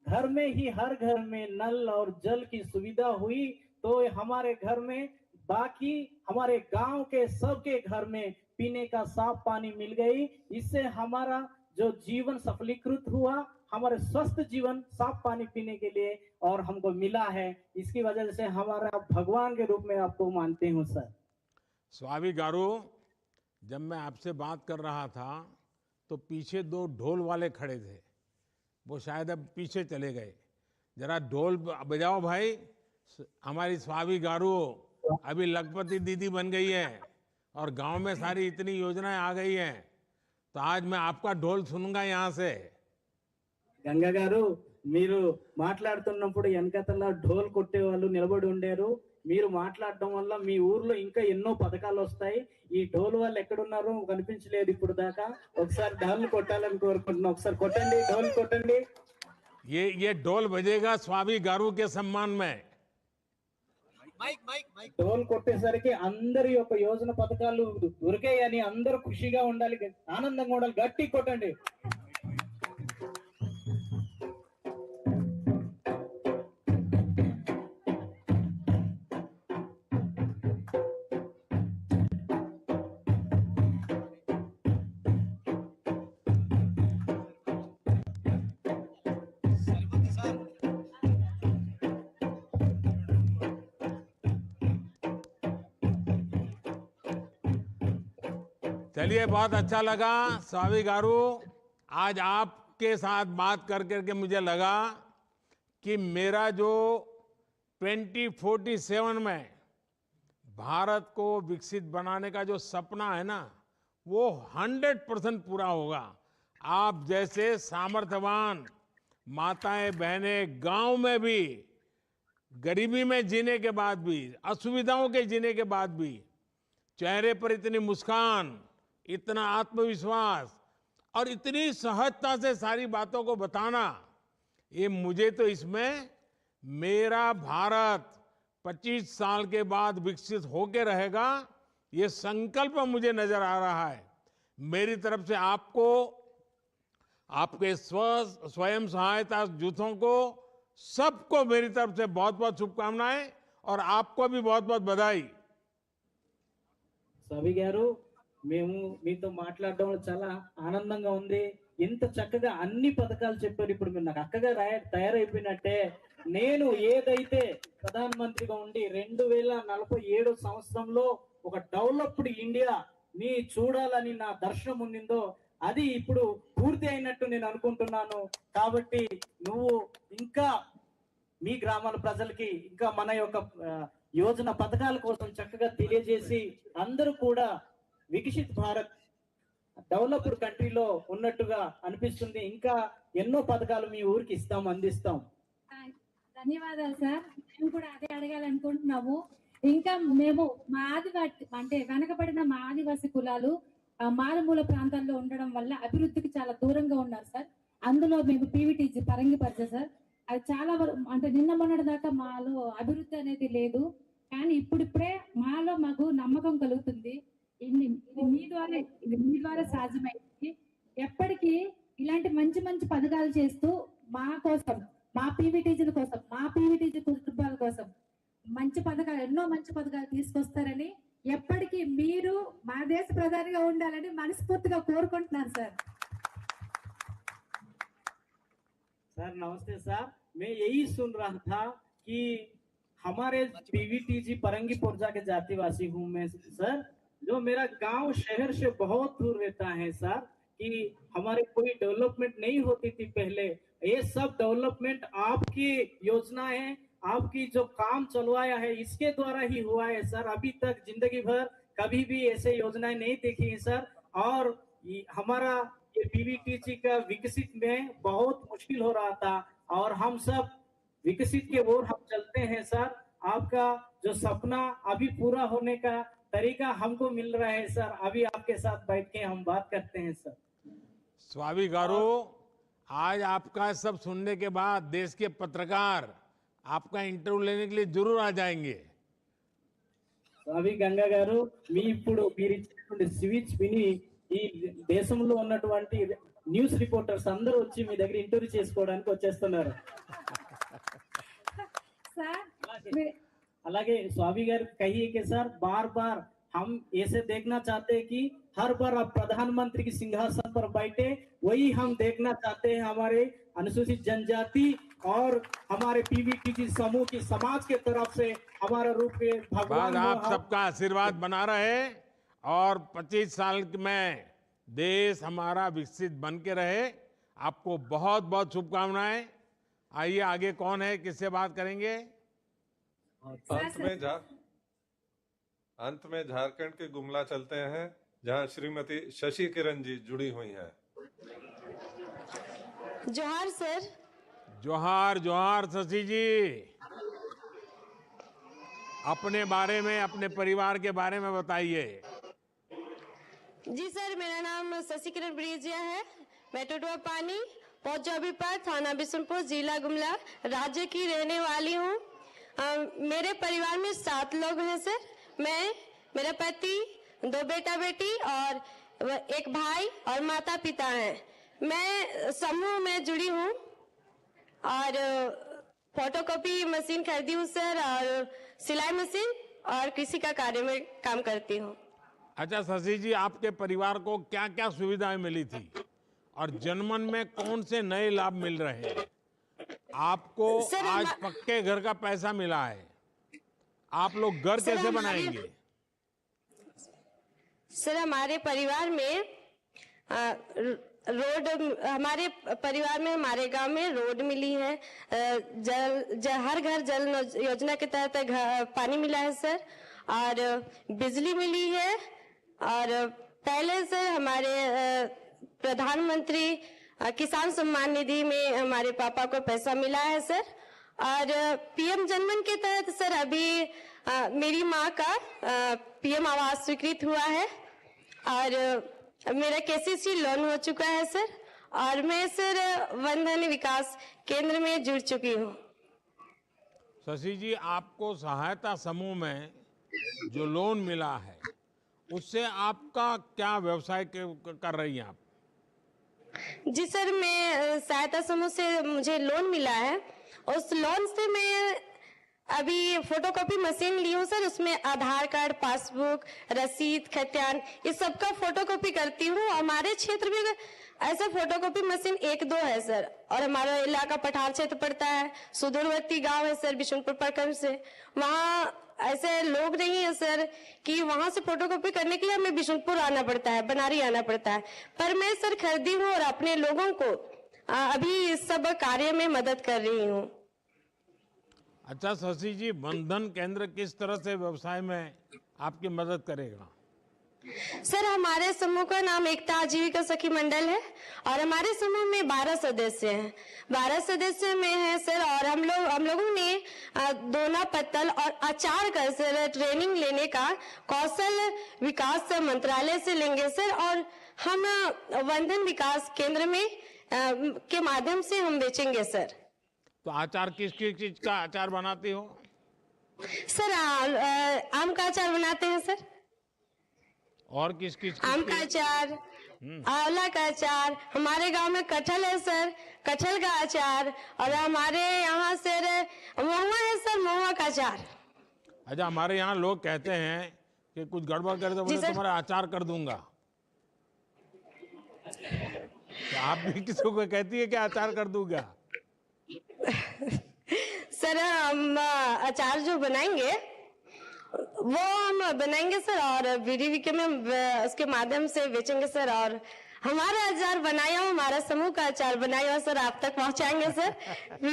घर में ही, हर घर में नल और जल की सुविधा हुई। तो हमारे घर में, बाकी हमारे गांव के सबके घर में पीने का साफ पानी मिल गई। इससे हमारा जो जीवन सफलीकृत हुआ, हमारे स्वस्थ जीवन साफ पानी पीने के लिए और हमको मिला है। इसकी वजह से हमारा भगवान के रूप में आपको मानते हूँ सर। स्वामी गारू, जब मैं आपसे बात कर रहा था तो पीछे 2 ढोल वाले खड़े थे, वो शायद अब पीछे चले गए। जरा ढोल बजाओ भाई। हमारी स्वामी गारू अभी लखपति दीदी बन गई है और गांव में सारी इतनी योजनाएं आ गई हैं, तो आज मैं आपका ढोल सुनूंगा यहाँ से। గంగా గారు, మీరు మాట్లాడుతున్నప్పుడు వెనకతల ఢోల్ కొట్టే వాళ్ళు నిలబడి ఉండారు. మీరు మాట్లాడడం వల్ల మీ ఊర్లో ఇంకా ఎన్నో పథకాలు వస్తాయి. ఈ ఢోల్ వాళ్ళు ఎక్కడున్నారో కనిపించలేదు ఇప్పుడు దాకా. ఒకసారి ఢోల్ కొట్టాలని కోరుకుంటున్నాం. ఒకసారి కొట్టండి, ఢోల్ కొట్టండి. ये ढोल बजेगा स्वामी गारू के सम्मान में। ఢోల్ కొట్టేసరికి అందరి యొక్క యోజన పథకాలు దొరికాయని అందరూ ఖుషిగా ఉండాలి, ఆనందంగా ఉండాలి. గట్టి కొట్టండి. चलिए, बहुत अच्छा लगा स्वामी गारू। आज आपके साथ बात कर करके मुझे लगा कि मेरा जो 2047 में भारत को विकसित बनाने का जो सपना है ना, वो 100% पूरा होगा। आप जैसे सामर्थ्यवान माताएं बहनें गांव में भी गरीबी में जीने के बाद भी, असुविधाओं के जीने के बाद भी चेहरे पर इतनी मुस्कान, इतना आत्मविश्वास, और इतनी सहजता से सारी बातों को बताना, ये मुझे तो इसमें मेरा भारत 25 साल के बाद विकसित होके रहेगा, ये संकल्प मुझे नजर आ रहा है। मेरी तरफ से आपको, आपके स्वयं सहायता जूथों को, सबको मेरी तरफ से बहुत बहुत शुभकामनाएं और आपको भी बहुत बहुत बधाई। స్వామి గారు, మేము మీతో మాట్లాడడం చాలా ఆనందంగా ఉంది. ఇంత చక్కగా అన్ని పథకాలు చెప్పారు. ఇప్పుడు మీరు నాకు అక్కగా తయారైపోయినట్టే. నేను ఏదైతే ప్రధానమంత్రిగా ఉండి 2047 సంవత్సరంలో ఒక డెవలప్డ్ ఇండియా ని చూడాలని నా దర్శనం ఉండిందో అది ఇప్పుడు పూర్తి అయినట్టు నేను అనుకుంటున్నాను. కాబట్టి నువ్వు ఇంకా మీ గ్రామాల ప్రజలకి ఇంకా మన యొక్క యోజన పథకాల కోసం చక్కగా తెలియజేసి అందరూ కూడా వికసిత్ భారత్ డెవలప్డ్ కంట్రీలో ఉన్నట్టుగా అనిపిస్తుంది. ఇంకా ఎన్నో పథకాలు మీ ఊరికి ఇస్తాం, అందిస్తాం. ధన్యవాదాలు సార్. మేము కూడా అదే అడగాలనుకుంటున్నాము. ఇంకా మేము మా ఆదివాసి అంటే వెనకబడిన మా ఆదివాసి కులాలు మారుమూల ప్రాంతాల్లో ఉండడం వల్ల అభివృద్ధికి చాలా దూరంగా ఉన్నారు సార్. అందులో మేము పీవీటీజీ పరంగిపరిచే సార్. అది చాలా అంటే నిన్న మొన్నటి దాకా మాలో అభివృద్ధి అనేది లేదు. కానీ ఇప్పుడిప్పుడే మాకు నమ్మకం కలుగుతుంది. ఇది మీ ద్వారా సాధ్యమైంది. ఎప్పటికీ ఇలాంటి మంచి మంచి పథకాలు చేస్తూ మా కోసం, మా పీవీటీజీల కోసం, మా పీవీటీజీ కుటుంబాల కోసం మంచి పథకాలు, ఎన్నో మంచి పథకాలు తీసుకొస్తారని, ఎప్పటికీ మీరు మా దేశ ప్రధానిగా ఉండాలని మనస్ఫూర్తిగా కోరుకుంటున్నాను సార్. सर नमस्ते सर, मैं यही सुन रहा था कि हमारे पीवीटीजी परंगी पुरजा के जातिवासी हूँ मैं सर, जो मेरा गांव शहर से बहुत दूर रहता है सर, कि हमारे कोई डेवलपमेंट नहीं होती थी पहले. ये सब डेवलपमेंट आपकी योजना है, आपकी जो काम चलवाया है इसके द्वारा ही हुआ है सर. अभी तक जिंदगी भर कभी भी ऐसे योजनाएं नहीं देखी है सर. और हमारा ये पीवीटीजी का विकसित में बहुत मुश्किल हो रहा था और हम सब विकसित के ओर हम चलते हैं सर. आपका जो सपना अभी पूरा होने का तरीका हमको मिल रहा है सर. अभी आपके साथ बैठ के हम बात करते हैं सर. स्वामी गारू, आज आपका सब सुनने के बाद देश के पत्रकार आपका इंटरव्यू लेने के लिए जरूर आ जाएंगे. स्वामी गंगा गारू, मी ఇప్పుడు మీరు ఇచ్చినటువంటి స్పీచ్ విని ఈ దేశంలో ఉన్నటువంటి న్యూస్ రిపోర్టర్స్ అందరూ వచ్చి మీ దగ్గర ఇంటర్వ్యూ చేసుకోవడానికి వచ్చేస్తున్నారు. అలాగే स्वामी గారు कहिए कि सर बार बार हम ऐसे देखना चाहते हैं कि हर बार आप प्रधानमंत्री की सिंहासन पर बैठे, वही हम देखना चाहते हैं. हमारे अनुसूचित जनजाति और हमारे पीवीटीजी समूह की समाज के तरफ से हमारा रूप भगवान आप सबका आशीर्वाद बना रहे और 25 साल में देश हमारा विकसित बन के रहे. आपको बहुत बहुत शुभकामनाएं. आइए आगे कौन है, किससे बात करेंगे? अंत में झारखंड के गुमला चलते हैं, जहां श्रीमती शशि किरण जी जुड़ी हुई हैं. जोहार सर. जोहार जोहार शशि जी. अपने बारे में, अपने परिवार के बारे में बताइए. जी सर, मेरा नाम शशि किरण ब्रिजिया है. मैं टोटवा पानी, पोस्ट जौबीपार, थाना बिशुनपुर, जिला गुमला, राज्य की रहने वाली हूँ. मेरे परिवार में 7 लोग हैं सर. मैं, मेरा पति, 2 बेटा बेटी और एक भाई और माता पिता हैं. मैं समूह में जुड़ी हूँ और फोटोकॉपी मशीन खरीदी हूँ सर, और सिलाई मशीन और कृषि का कार्य में काम करती हूँ. अच्छा शशि जी, आपके परिवार को क्या क्या सुविधाएं मिली थी और जनमन में कौन से नए लाभ मिल रहे हैं? आपको आज पक्के घर का पैसा मिला है, आप लोग घर कैसे बनाएंगे? सर हमारे परिवार में रोड, हमारे परिवार में, हमारे गांव में रोड मिली है. हर घर जल योजना के तहत पानी मिला है सर, और बिजली मिली है. और पहले से हमारे प्रधानमंत्री किसान सम्मान निधि में हमारे पापा को पैसा मिला है सर. और पीएम जनमन के तहत सर अभी मेरी माँ का पीएम आवास स्वीकृत हुआ है. और मेरा केसीसी लोन हो चुका है सर, और मैं सर वंदन विकास केंद्र में जुड़ चुकी हूँ। शशि जी, आपको सहायता समूह में जो लोन मिला है उससे आपका क्या व्यवसाय कर रही हैं आप? जी सर, मैं सहायता समूह से मुझे लोन मिला है। उस लोन से मैं अभी फोटोकॉपी मशीन ली हूँ सर, उसमें आधार कार्ड, पासबुक, रसीद, खतियान, इस सब का फोटोकॉपी करती हूँ। हमारे क्षेत्र में ऐसा फोटोकॉपी मशीन 1-2 है सर, और हमारा इलाका पठार क्षेत्र पड़ता है, सुदूरवर्ती गांव है सर बिशुनपुर प्रखंड से। वहाँ ऐसे लोग नहीं है सर कि वहां से फोटोकॉपी करने के लिए हमें बिशुनपुर आना पड़ता है, बनारी आना पड़ता है। पर मैं सर खरीदी हूँ और अपने लोगों को अभी इस सब कार्य में मदद कर रही हूँ। अच्छा शशि जी, बंधन केंद्र किस तरह से व्यवसाय में आपकी मदद करेगा? सर, हमारे समूह का नाम एकता आजीविका सखी मंडल है और हमारे समूह में 12 सदस्य हैं। 12 सदस्य में है सर, और हम लोगों ने दोना पत्तल और अचार का सर ट्रेनिंग लेने का कौशल विकास मंत्रालय से लेंगे सर, और हम वंदन विकास केंद्र में के माध्यम से हम बेचेंगे सर। तो अचार किस किस चीज का अचार बनाते हो? सर आम का अचार बनाते हैं सर। और किस किस आम का अचार, आंवला का अचार, हमारे गांव में कटहल है सर, कटहल का अचार, और हमारे यहाँ सर महुआ है सर, महुआ का अचार। अच्छा, हमारे यहाँ लोग कहते हैं कि कुछ गड़बड़ करे तो बोले तुम्हारा अचार कर दूंगा। तो आप भी किसी को कहती है कि अचार कर दूंगा? सर हम अचार जो बनाएंगे वो हम बनाएंगे सर, और बीडीवीके में उसके माध्यम से बेचेंगे सर। और हमारा अचार बनाया हो, हमारा समूह का अचार बनाया हो सर, आप तक पहुंचाएंगे सर।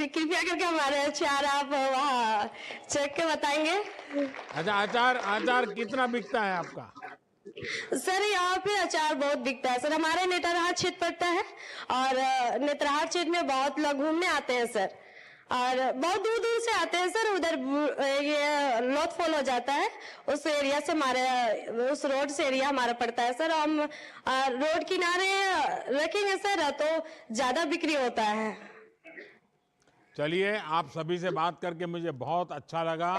कृपया करके हमारे अचार आप वहाँ चेक के बताएंगे। अच्छा, अचार कितना बिकता है आपका? सर यहाँ पे अचार बहुत बिकता है सर। हमारे नेतरहाट क्षेत्र पड़ता है, और नेतरहाट क्षेत्र में बहुत लोग घूमने आते हैं सर, और बहुत दूर दूर से आते हैं सर। उधर ये लॉट फॉल हो जाता है, उस एरिया से हमारे उस रोड से एरिया हमारा पड़ता है सर। हम रोड किनारे रखेंगे सर तो ज्यादा बिक्री होता है। चलिए, आप सभी से बात करके मुझे बहुत अच्छा लगा,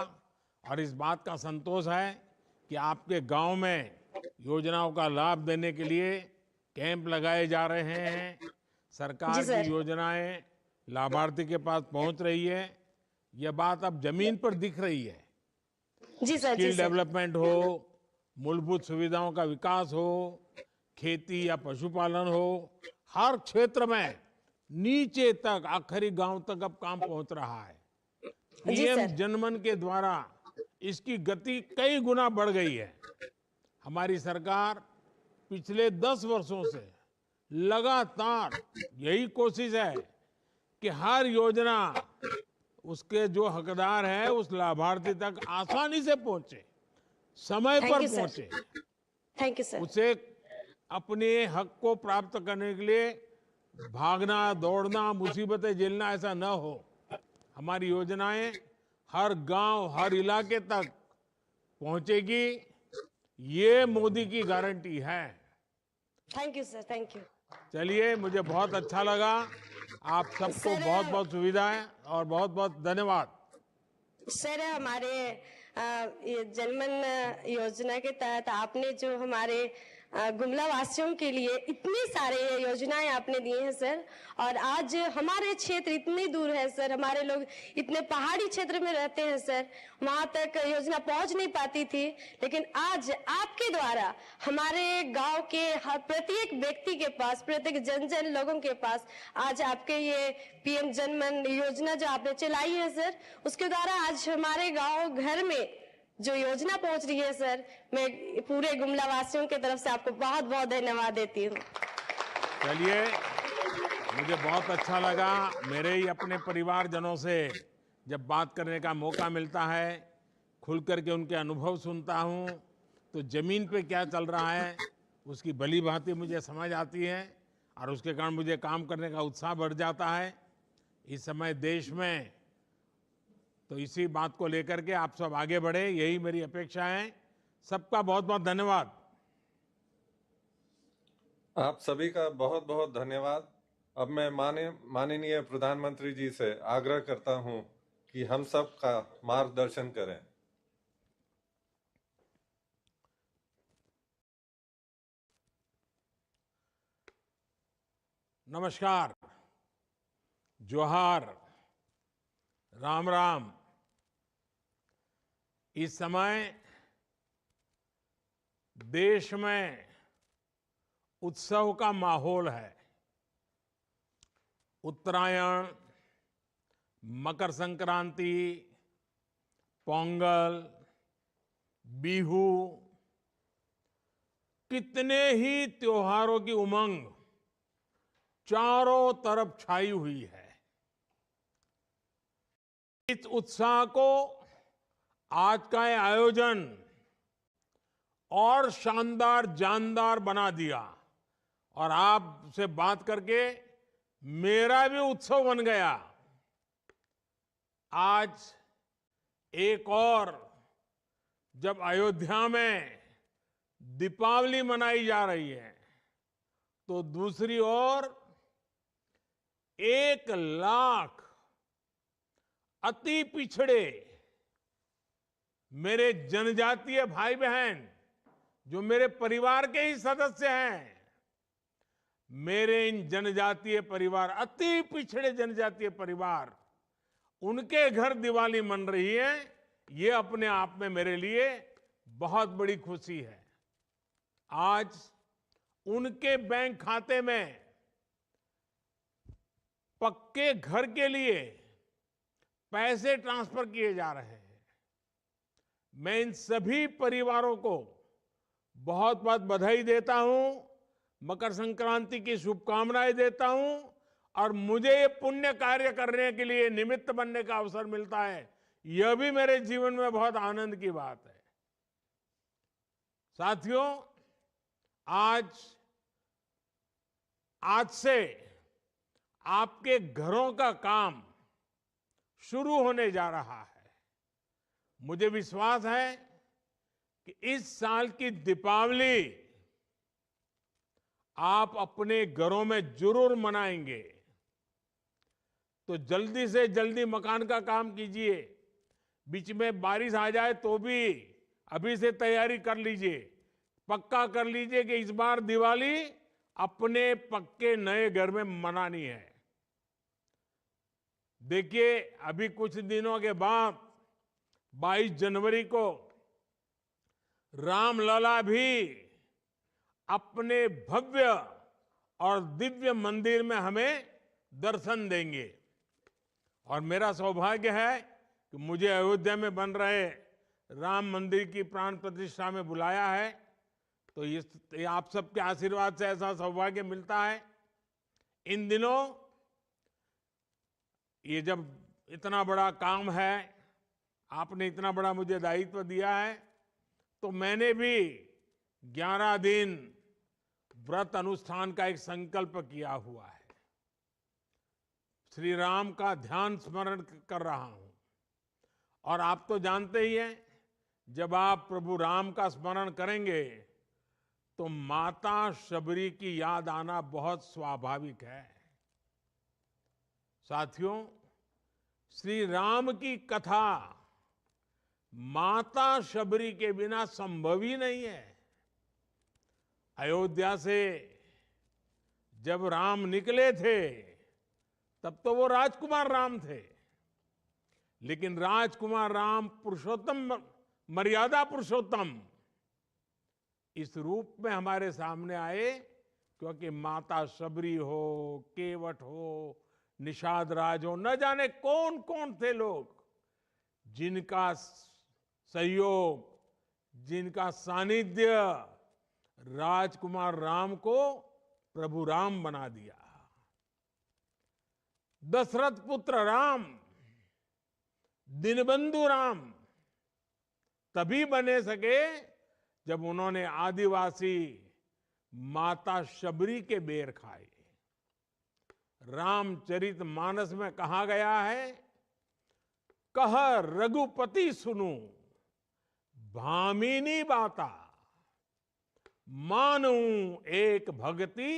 और इस बात का संतोष है कि आपके गांव में योजनाओं का लाभ देने के लिए कैंप लगाए जा रहे हैं। सरकार की योजनाएं लाभार्थी के पास पहुंच रही है। यह बात अब जमीन पर दिख रही है। जी सर, स्किल डेवलपमेंट हो, मूलभूत सुविधाओं का विकास हो, खेती या पशुपालन हो, हर क्षेत्र में नीचे तक, आखिरी गांव तक अब काम पहुंच रहा है। पीएम जनमन के द्वारा इसकी गति कई गुना बढ़ गई है। हमारी सरकार पिछले 10 वर्षों से लगातार यही कोशिश है कि हर योजना उसके जो हकदार है उस लाभार्थी तक आसानी से पहुंचे, समय पर पहुंचे। Thank you sir. उसे अपने हक को प्राप्त करने के लिए भागना, दौड़ना, मुसीबतें झेलना ऐसा न हो। हमारी योजनाएं हर गांव, हर इलाके तक पहुंचेगी, ये मोदी की गारंटी है। Thank you sir, thank you. चलिए, मुझे बहुत अच्छा लगा। आप सबको बहुत बहुत सुविधाएं और बहुत बहुत धन्यवाद। सर, हमारे ये जनमन योजना के तहत आपने जो हमारे गुमला वासियों के लिए इतनी सारे योजनाएं आपने दी हैं सर, और आज हमारे क्षेत्र इतनी दूर है सर, हमारे लोग इतने पहाड़ी क्षेत्र में रहते हैं सर, वहां तक योजना पहुंच नहीं पाती थी, लेकिन आज आपके द्वारा हमारे गांव के हर प्रत्येक व्यक्ति के पास, प्रत्येक जन लोगों के पास आज आपके ये पीएम जनमन योजना जो आपने चलाई है सर, उसके द्वारा आज हमारे गाँव घर में जो योजना पहुंच रही है सर, मैं पूरे गुमला वासियों की तरफ से आपको बहुत बहुत धन्यवाद देती हूँ। चलिए, मुझे बहुत अच्छा लगा। मेरे ही अपने परिवारजनों से जब बात करने का मौका मिलता है, खुल करके उनके अनुभव सुनता हूँ, तो जमीन पे क्या चल रहा है उसकी भली भांति मुझे समझ आती है, और उसके कारण मुझे काम करने का उत्साह बढ़ जाता है। इस समय देश में तो इसी बात को लेकर के आप सब आगे बढ़े, यही मेरी अपेक्षा है। सबका बहुत बहुत धन्यवाद। आप सभी का बहुत बहुत धन्यवाद। अब मैं माननीय प्रधानमंत्री जी से आग्रह करता हूं कि हम सब का मार्गदर्शन करें। नमस्कार, जोहार, राम राम। इस समय देश में उत्सव का माहौल है। उत्तरायण, मकर संक्रांति, पोंगल, बिहू, कितने ही त्योहारों की उमंग चारों तरफ छाई हुई है। इस उत्साह को आज का ये आयोजन और शानदार जानदार बना दिया और आपसे बात करके मेरा भी उत्सव बन गया। आज एक और जब अयोध्या में दीपावली मनाई जा रही है, तो दूसरी ओर 1 लाख अति पिछड़े मेरे जनजातीय भाई बहन जो मेरे परिवार के ही सदस्य हैं, मेरे इन जनजातीय परिवार, अति पिछड़े जनजातीय परिवार, उनके घर दिवाली मन रही है। ये अपने आप में मेरे लिए बहुत बड़ी खुशी है। आज उनके बैंक खाते में पक्के घर के लिए पैसे ट्रांसफर किए जा रहे हैं। मैं इन सभी परिवारों को बहुत बहुत बधाई देता हूं, मकर संक्रांति की शुभकामनाएं देता हूं और मुझे ये पुण्य कार्य करने के लिए निमित्त बनने का अवसर मिलता है, यह भी मेरे जीवन में बहुत आनंद की बात है। साथियों, आज से आपके घरों का काम शुरू होने जा रहा है। मुझे विश्वास है कि इस साल की दीपावली आप अपने घरों में जरूर मनाएंगे। तो जल्दी से जल्दी मकान का काम कीजिए। बीच में बारिश आ जाए तो भी अभी से तैयारी कर लीजिए। पक्का कर लीजिए कि इस बार दिवाली अपने पक्के नए घर में मनानी है। देखिए, अभी कुछ दिनों के बाद 22 जनवरी को रामलला भी अपने भव्य और दिव्य मंदिर में हमें दर्शन देंगे। और मेरा सौभाग्य है कि मुझे अयोध्या में बन रहे राम मंदिर की प्राण प्रतिष्ठा में बुलाया है। तो ये आप सबके आशीर्वाद से ऐसा सौभाग्य मिलता है। इन दिनों ये जब इतना बड़ा काम है, आपने इतना बड़ा मुझे दायित्व दिया है, तो मैंने भी 11 दिन व्रत अनुष्ठान का एक संकल्प किया हुआ है। श्री राम का ध्यान स्मरण कर रहा हूं। और आप तो जानते ही हैं, जब आप प्रभु राम का स्मरण करेंगे तो माता शबरी की याद आना बहुत स्वाभाविक है। साथियों, श्री राम की कथा माता शबरी के बिना संभव ही नहीं है। अयोध्या से जब राम निकले थे तब तो वो राजकुमार राम थे, लेकिन राजकुमार राम पुरुषोत्तम, मर्यादा पुरुषोत्तम इस रूप में हमारे सामने आए क्योंकि माता शबरी हो, केवट हो, निषाद राज हो, न जाने कौन कौन थे लोग जिनका सहयोग, जिनका सानिध्य राजकुमार राम को प्रभु राम बना दिया। दशरथ पुत्र राम, दीनबंधु राम तभी बने सके जब उन्होंने आदिवासी माता शबरी के बेर खाए। रामचरित मानस में कहा गया है, कह रघुपति सुनु भामिनी बाता, मानू एक भक्ति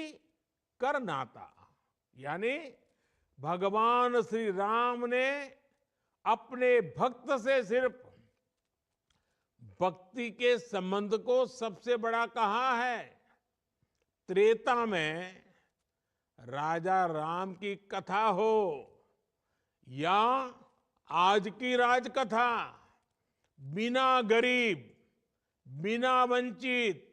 कर नाता, यानी भगवान श्री राम ने अपने भक्त से सिर्फ भक्ति के संबंध को सबसे बड़ा कहा है। त्रेता में राजा राम की कथा हो या आज की राजकथा, बिना गरीब, बिना वंचित,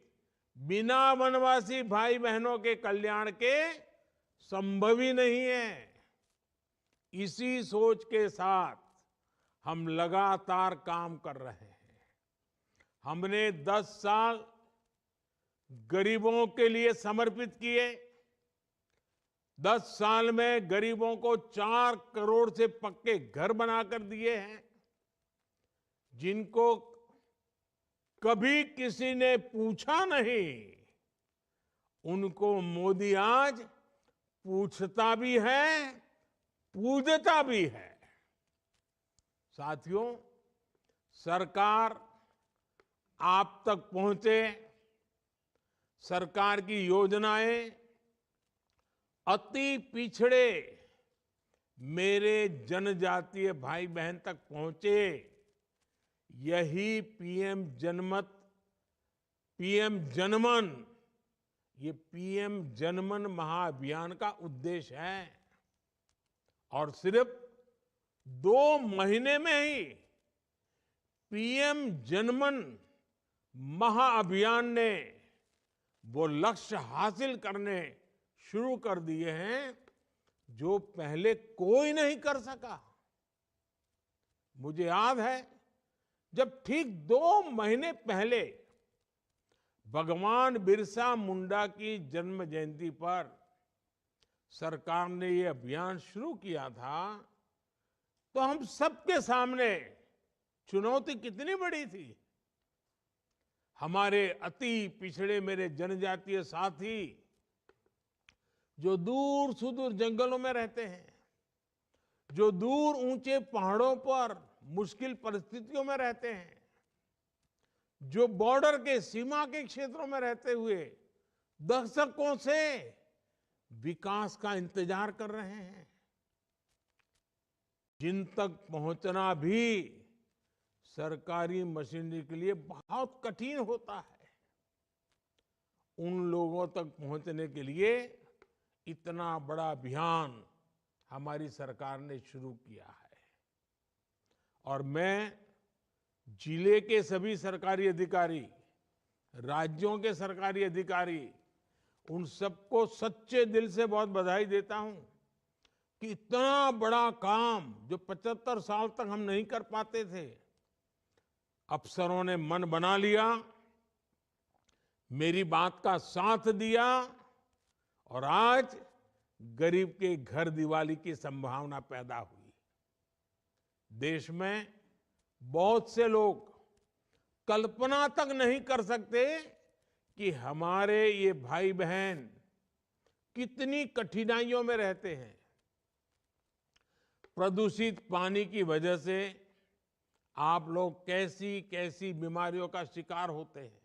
बिना वनवासी भाई बहनों के कल्याण के संभव ही नहीं है। इसी सोच के साथ हम लगातार काम कर रहे हैं। हमने 10 साल गरीबों के लिए समर्पित किए। 10 साल में गरीबों को 4 करोड़ से पक्के घर बनाकर दिए हैं, जिनको कभी किसी ने पूछा नहीं, उनको मोदी आज पूछता भी है, पूजता भी है। साथियों, सरकार आप तक पहुंचे, सरकार की योजनाएं अति पिछड़े मेरे जनजातीय भाई बहन तक पहुंचे, यही पीएम जनमन, ये पीएम जनमन महाअभियान का उद्देश्य है। और सिर्फ 2 महीने में ही पीएम जनमन महाअभियान ने वो लक्ष्य हासिल करने शुरू कर दिए हैं जो पहले कोई नहीं कर सका। मुझे याद है, जब ठीक 2 महीने पहले भगवान बिरसा मुंडा की जन्म जयंती पर सरकार ने ये अभियान शुरू किया था, तो हम सबके सामने चुनौती कितनी बड़ी थी। हमारे अति पिछड़े मेरे जनजातीय साथी जो दूर सुदूर जंगलों में रहते हैं, जो दूर ऊंचे पहाड़ों पर मुश्किल परिस्थितियों में रहते हैं, जो बॉर्डर के सीमा के क्षेत्रों में रहते हुए दशकों से विकास का इंतजार कर रहे हैं, जिन तक पहुंचना भी सरकारी मशीनरी के लिए बहुत कठिन होता है, उन लोगों तक पहुंचने के लिए इतना बड़ा अभियान हमारी सरकार ने शुरू किया है। और मैं जिले के सभी सरकारी अधिकारी, राज्यों के सरकारी अधिकारी, उन सबको सच्चे दिल से बहुत बधाई देता हूं कि इतना बड़ा काम जो 75 साल तक हम नहीं कर पाते थे, अफसरों ने मन बना लिया, मेरी बात का साथ दिया और आज गरीब के घर दिवाली की संभावना पैदा हुई। देश में बहुत से लोग कल्पना तक नहीं कर सकते कि हमारे ये भाई बहन कितनी कठिनाइयों में रहते हैं। प्रदूषित पानी की वजह से आप लोग कैसी कैसी बीमारियों का शिकार होते हैं।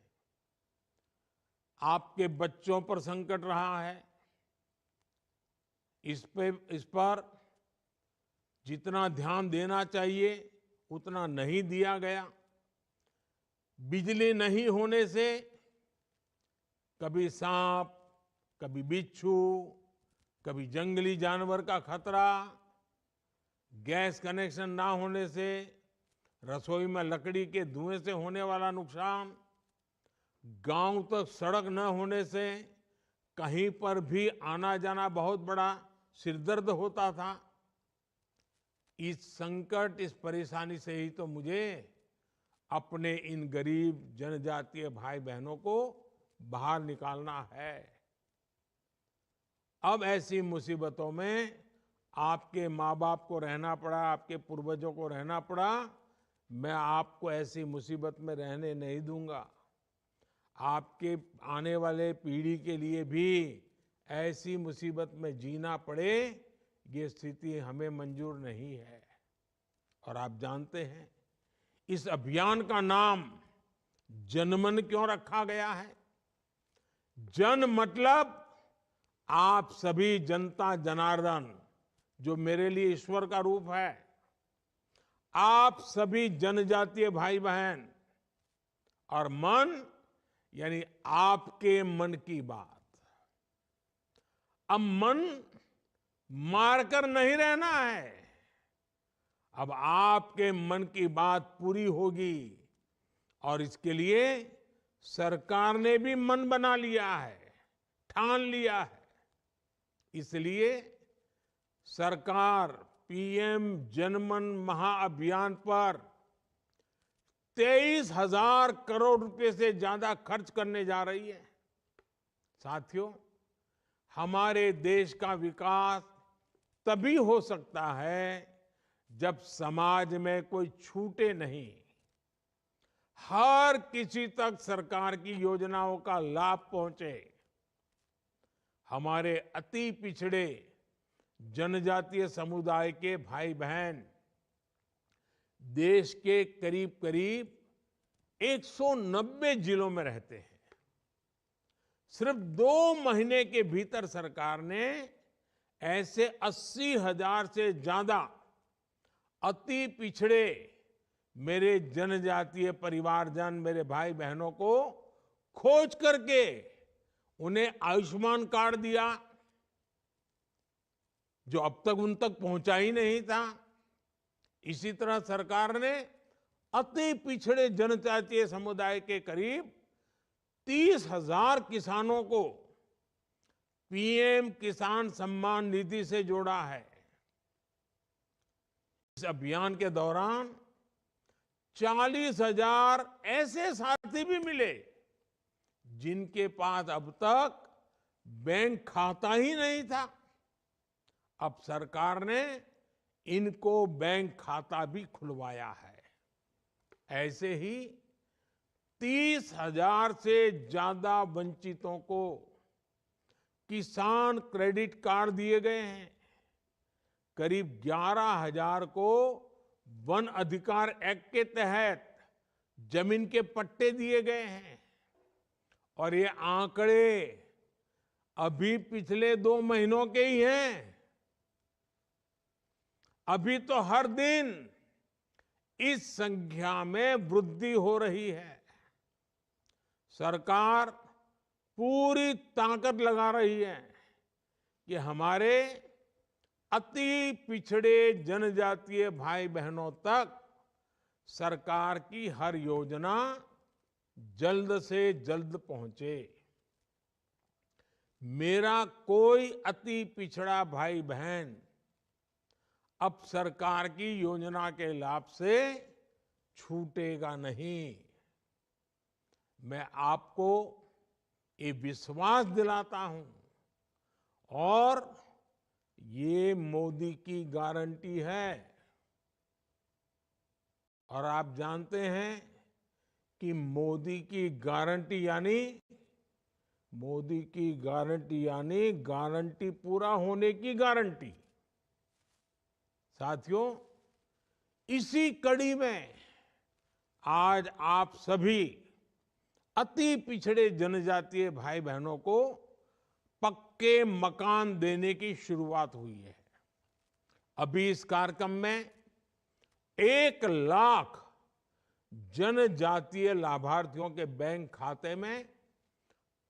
आपके बच्चों पर संकट रहा है, इस पर जितना ध्यान देना चाहिए उतना नहीं दिया गया। बिजली नहीं होने से कभी सांप, कभी बिच्छू, कभी जंगली जानवर का खतरा, गैस कनेक्शन ना होने से रसोई में लकड़ी के धुएं से होने वाला नुकसान, गांव तक सड़क न होने से कहीं पर भी आना जाना बहुत बड़ा सिरदर्द होता था। इस संकट, इस परेशानी से ही तो मुझे अपने इन गरीब जनजातीय भाई बहनों को बाहर निकालना है। अब ऐसी मुसीबतों में आपके माँ बाप को रहना पड़ा, आपके पूर्वजों को रहना पड़ा, मैं आपको ऐसी मुसीबत में रहने नहीं दूंगा। आपके आने वाले पीढ़ी के लिए भी ऐसी मुसीबत में जीना पड़े, ये स्थिति हमें मंजूर नहीं है। और आप जानते हैं इस अभियान का नाम जनमन क्यों रखा गया है? जन मतलब आप सभी जनता जनार्दन, जो मेरे लिए ईश्वर का रूप है, आप सभी जनजातीय भाई बहन, और मन यानी आपके मन की बात। अब मन मारकर नहीं रहना है, अब आपके मन की बात पूरी होगी, और इसके लिए सरकार ने भी मन बना लिया है, ठान लिया है। इसलिए सरकार पीएम जनमन महाअभियान पर 23,000 करोड़ रुपए से ज्यादा खर्च करने जा रही है। साथियों, हमारे देश का विकास तभी हो सकता है जब समाज में कोई छूटे नहीं, हर किसी तक सरकार की योजनाओं का लाभ पहुंचे। हमारे अति पिछड़े जनजातीय समुदाय के भाई बहन देश के करीब करीब 190 जिलों में रहते हैं। सिर्फ 2 महीने के भीतर सरकार ने ऐसे 80,000 से ज्यादा अति पिछड़े मेरे जनजातीय परिवारजन, मेरे भाई बहनों को खोज करके उन्हें आयुष्मान कार्ड दिया, जो अब तक उन तक पहुंचा ही नहीं था। इसी तरह सरकार ने अति पिछड़े जनजातीय समुदाय के करीब 30,000 किसानों को पीएम किसान सम्मान निधि से जोड़ा है। इस अभियान के दौरान 40,000 ऐसे साथी भी मिले जिनके पास अब तक बैंक खाता ही नहीं था। अब सरकार ने इनको बैंक खाता भी खुलवाया है। ऐसे ही 30,000 से ज्यादा वंचितों को किसान क्रेडिट कार्ड दिए गए हैं। करीब 11,000 को वन अधिकार एक्ट के तहत जमीन के पट्टे दिए गए हैं। और ये आंकड़े अभी पिछले 2 महीनों के ही हैं। अभी तो हर दिन इस संख्या में वृद्धि हो रही है। सरकार पूरी ताकत लगा रही है कि हमारे अति पिछड़े जनजातीय भाई बहनों तक सरकार की हर योजना जल्द से जल्द पहुंचे। मेरा कोई अति पिछड़ा भाई बहन अब सरकार की योजना के लाभ से छूटेगा नहीं। मैं आपको ये विश्वास दिलाता हूं, और ये मोदी की गारंटी है। और आप जानते हैं कि मोदी की गारंटी यानी गारंटी पूरा होने की गारंटी। साथियों, इसी कड़ी में आज आप सभी अति पिछड़े जनजातीय भाई बहनों को पक्के मकान देने की शुरुआत हुई है। अभी इस कार्यक्रम में 1 लाख जनजातीय लाभार्थियों के बैंक खाते में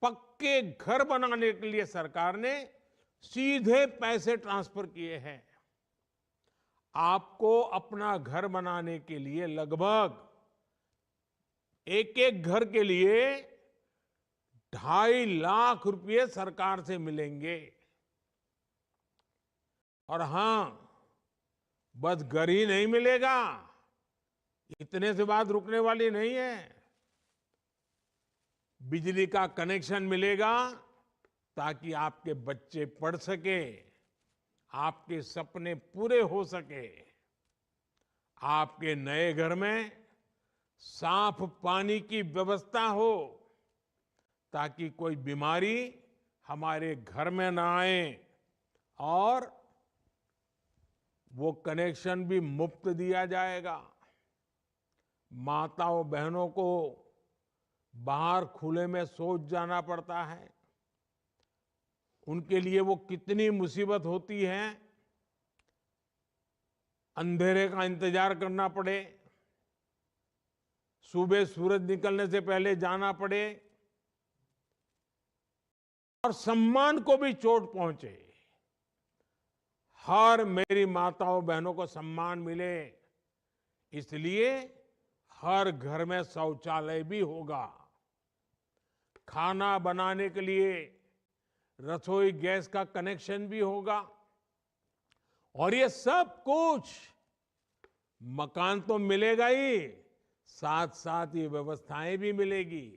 पक्के घर बनाने के लिए सरकार ने सीधे पैसे ट्रांसफर किए हैं। आपको अपना घर बनाने के लिए लगभग एक घर के लिए 2.5 लाख रुपए सरकार से मिलेंगे। और हां, बस घर ही नहीं मिलेगा, इतने से बात रुकने वाली नहीं है। बिजली का कनेक्शन मिलेगा ताकि आपके बच्चे पढ़ सके, आपके सपने पूरे हो सके। आपके नए घर में साफ पानी की व्यवस्था हो ताकि कोई बीमारी हमारे घर में ना आए, और वो कनेक्शन भी मुफ्त दिया जाएगा। माताओं बहनों को बाहर खुले में शौच जाना पड़ता है, उनके लिए वो कितनी मुसीबत होती है, अंधेरे का इंतजार करना पड़े, सुबह सूरज निकलने से पहले जाना पड़े और सम्मान को भी चोट पहुंचे। हर मेरी माताओं बहनों को सम्मान मिले, इसलिए हर घर में शौचालय भी होगा। खाना बनाने के लिए रसोई गैस का कनेक्शन भी होगा और ये सब कुछ मकान तो मिलेगा ही, साथ साथ ये व्यवस्थाएं भी मिलेगी।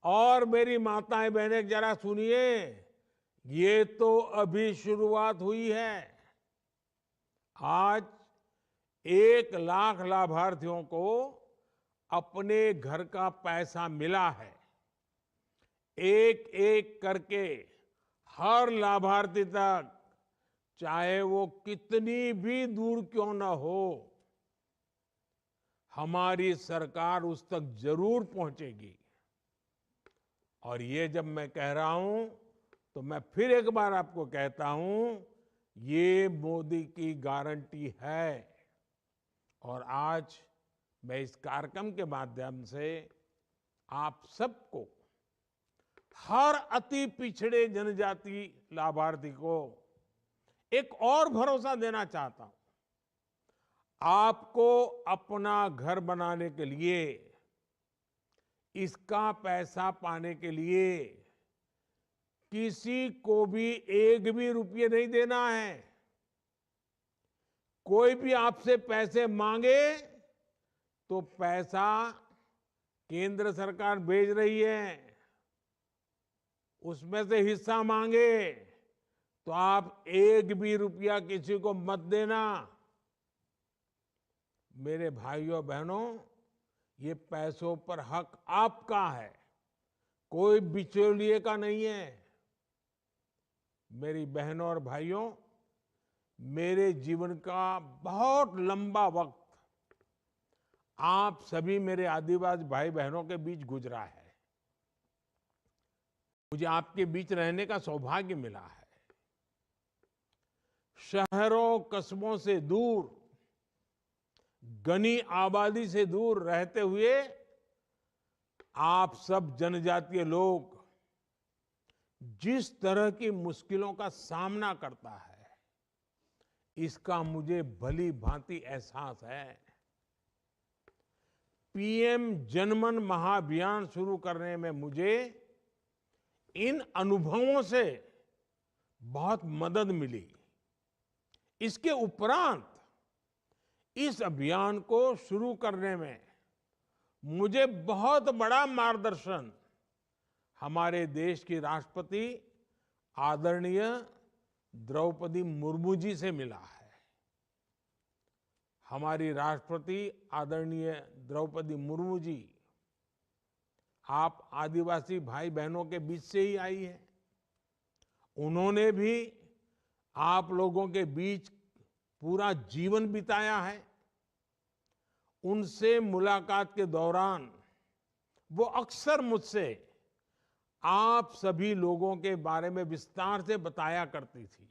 और मेरी माताएं बहनें जरा सुनिए, ये तो अभी शुरुआत हुई है। आज 1 लाख लाभार्थियों को अपने घर का पैसा मिला है। एक एक करके हर लाभार्थी तक, चाहे वो कितनी भी दूर क्यों न हो, हमारी सरकार उस तक जरूर पहुंचेगी। और ये जब मैं कह रहा हूं तो मैं फिर एक बार आपको कहता हूं, ये मोदी की गारंटी है। और आज मैं इस कार्यक्रम के माध्यम से आप सबको, हर अति पिछड़े जनजाति लाभार्थी को एक और भरोसा देना चाहता हूं। आपको अपना घर बनाने के लिए, इसका पैसा पाने के लिए किसी को भी 1 भी रुपये नहीं देना है। कोई भी आपसे पैसे मांगे तो पैसा केंद्र सरकार भेज रही है, उसमें से हिस्सा मांगे तो आप 1 भी रुपया किसी को मत देना। मेरे भाइयों बहनों, ये पैसों पर हक आपका है, कोई बिचौलिए का नहीं है। मेरी बहनों और भाइयों, मेरे जीवन का बहुत लंबा वक्त आप सभी मेरे आदिवासी भाई बहनों के बीच गुजरा है। मुझे आपके बीच रहने का सौभाग्य मिला है। शहरों कस्बों से दूर, घनी आबादी से दूर रहते हुए आप सब जनजातीय लोग जिस तरह की मुश्किलों का सामना करता है, इसका मुझे भली भांति एहसास है। पीएम जनमन महाअभियान शुरू करने में मुझे इन अनुभवों से बहुत मदद मिली। इसके उपरांत इस अभियान को शुरू करने में मुझे बहुत बड़ा मार्गदर्शन हमारे देश की राष्ट्रपति आदरणीय द्रौपदी मुर्मू जी से मिला है। हमारी राष्ट्रपति आदरणीय द्रौपदी मुर्मू जी, आप आदिवासी भाई बहनों के बीच से ही आई है। उन्होंने भी आप लोगों के बीच पूरा जीवन बिताया है। उनसे मुलाकात के दौरान वो अक्सर मुझसे आप सभी लोगों के बारे में विस्तार से बताया करती थी।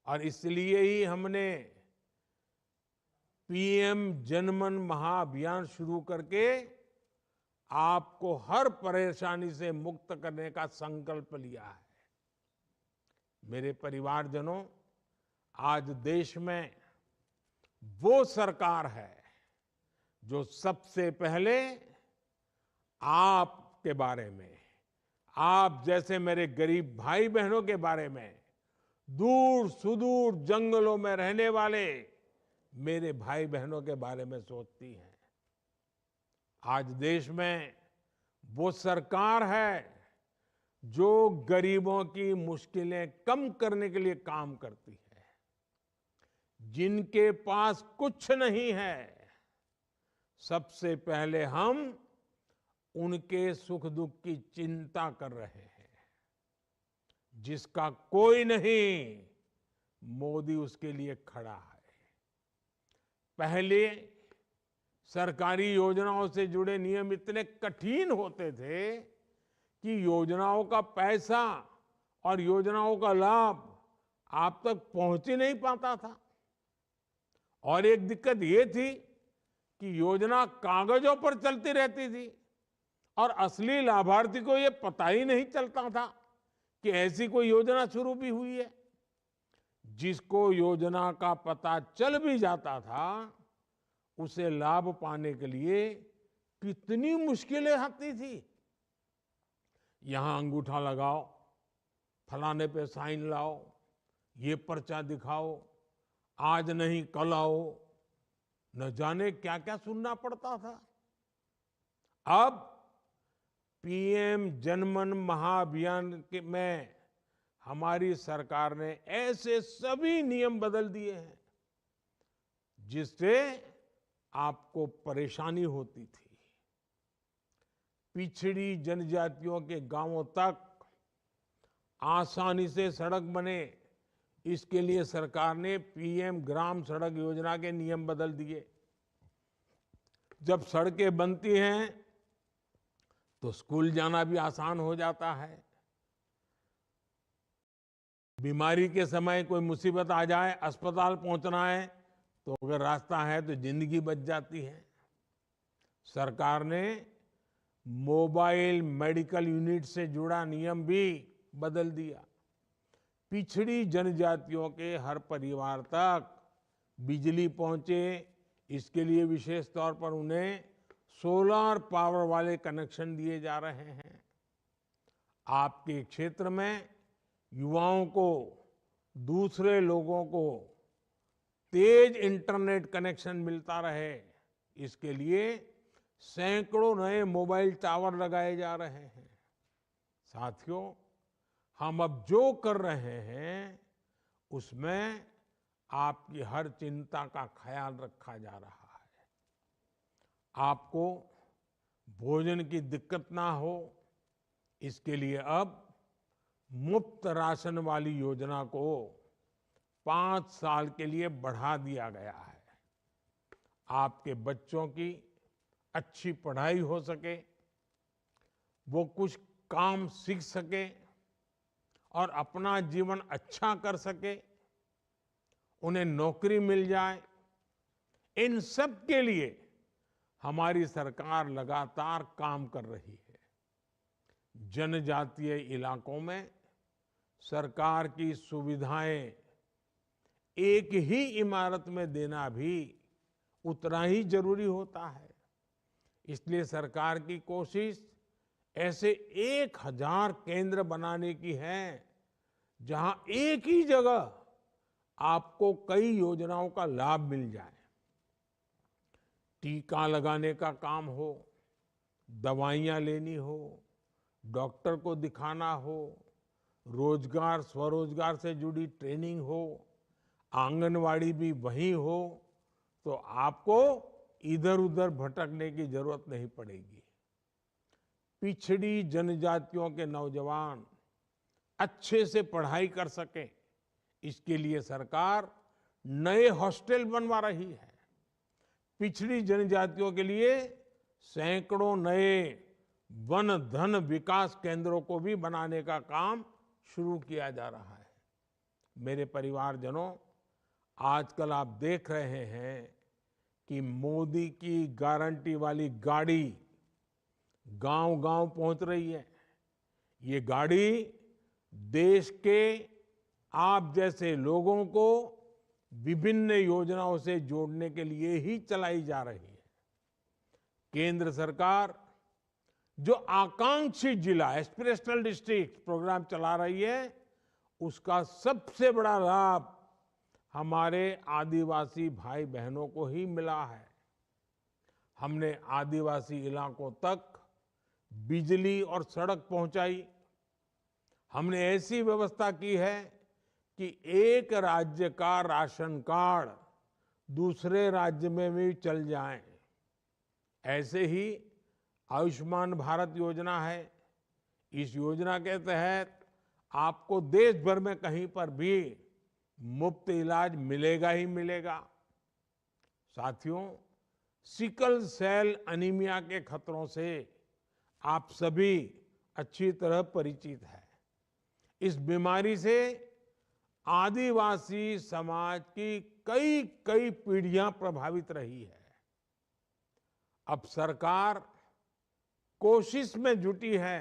और इसलिए ही हमने पीएम जनमन महाअभियान शुरू करके आपको हर परेशानी से मुक्त करने का संकल्प लिया है। मेरे परिवारजनों, आज देश में वो सरकार है जो सबसे पहले आपके बारे में, आप जैसे मेरे गरीब भाई बहनों के बारे में, दूर सुदूर जंगलों में रहने वाले मेरे भाई बहनों के बारे में सोचती है। आज देश में वो सरकार है जो गरीबों की मुश्किलें कम करने के लिए काम करती है। जिनके पास कुछ नहीं है, सबसे पहले हम उनके सुख दुख की चिंता कर रहे हैं। जिसका कोई नहीं, मोदी उसके लिए खड़ा है। पहले सरकारी योजनाओं से जुड़े नियम इतने कठिन होते थे कि योजनाओं का पैसा और योजनाओं का लाभ आप तक पहुंच ही नहीं पाता था। और एक दिक्कत ये थी कि योजना कागजों पर चलती रहती थी और असली लाभार्थी को ये पता ही नहीं चलता था कि ऐसी कोई योजना शुरू भी हुई है। जिसको योजना का पता चल भी जाता था, उसे लाभ पाने के लिए कितनी मुश्किलें आती थी। यहां अंगूठा लगाओ, फलाने पे साइन लाओ, ये पर्चा दिखाओ, आज नहीं कल आओ, न जाने क्या क्या सुनना पड़ता था। अब पीएम जनमन महाअभियान में हमारी सरकार ने ऐसे सभी नियम बदल दिए हैं जिससे आपको परेशानी होती थी। पिछड़ी जनजातियों के गांवों तक आसानी से सड़क बने, इसके लिए सरकार ने पीएम ग्राम सड़क योजना के नियम बदल दिए। जब सड़कें बनती हैं तो स्कूल जाना भी आसान हो जाता है। बीमारी के समय कोई मुसीबत आ जाए, अस्पताल पहुंचना है, तो अगर रास्ता है तो जिंदगी बच जाती है। सरकार ने मोबाइल मेडिकल यूनिट से जुड़ा नियम भी बदल दिया। पिछड़ी जनजातियों के हर परिवार तक बिजली पहुंचे, इसके लिए विशेष तौर पर उन्हें सोलर पावर वाले कनेक्शन दिए जा रहे हैं। आपके क्षेत्र में युवाओं को, दूसरे लोगों को तेज इंटरनेट कनेक्शन मिलता रहे, इसके लिए सैकड़ों नए मोबाइल टावर लगाए जा रहे हैं। साथियों, हम अब जो कर रहे हैं उसमें आपकी हर चिंता का ख्याल रखा जा रहा है। आपको भोजन की दिक्कत ना हो, इसके लिए अब मुफ्त राशन वाली योजना को 5 साल के लिए बढ़ा दिया गया है। आपके बच्चों की अच्छी पढ़ाई हो सके, वो कुछ काम सीख सके और अपना जीवन अच्छा कर सके, उन्हें नौकरी मिल जाए, इन सब के लिए हमारी सरकार लगातार काम कर रही है। जनजातीय इलाकों में सरकार की सुविधाएं एक ही इमारत में देना भी उतना ही जरूरी होता है। इसलिए सरकार की कोशिश ऐसे 1000 केंद्र बनाने की है जहां एक ही जगह आपको कई योजनाओं का लाभ मिल जाए। टीका लगाने का काम हो, दवाइयां लेनी हो, डॉक्टर को दिखाना हो, रोजगार स्वरोजगार से जुड़ी ट्रेनिंग हो, आंगनवाड़ी भी वहीं हो, तो आपको इधर उधर भटकने की जरूरत नहीं पड़ेगी। पिछड़ी जनजातियों के नौजवान अच्छे से पढ़ाई कर सकें, इसके लिए सरकार नए हॉस्टल बनवा रही है। पिछड़ी जनजातियों के लिए सैकड़ों नए वन धन विकास केंद्रों को भी बनाने का काम शुरू किया जा रहा है। मेरे परिवारजनों, आजकल आप देख रहे हैं कि मोदी की गारंटी वाली गाड़ी गांव-गांव पहुंच रही है। ये गाड़ी देश के आप जैसे लोगों को विभिन्न योजनाओं से जोड़ने के लिए ही चलाई जा रही है। केंद्र सरकार जो आकांक्षी जिला एस्पिरेशनल डिस्ट्रिक्ट प्रोग्राम चला रही है, उसका सबसे बड़ा लाभ हमारे आदिवासी भाई बहनों को ही मिला है। हमने आदिवासी इलाकों तक बिजली और सड़क पहुंचाई। हमने ऐसी व्यवस्था की है कि एक राज्य का राशन कार्ड दूसरे राज्य में भी चल जाए। ऐसे ही आयुष्मान भारत योजना है। इस योजना के तहत आपको देश भर में कहीं पर भी मुफ्त इलाज मिलेगा ही मिलेगा। साथियों, सिकल सेल एनीमिया के खतरों से आप सभी अच्छी तरह परिचित हैं। इस बीमारी से आदिवासी समाज की कई कई पीढ़ियां प्रभावित रही है। अब सरकार कोशिश में जुटी है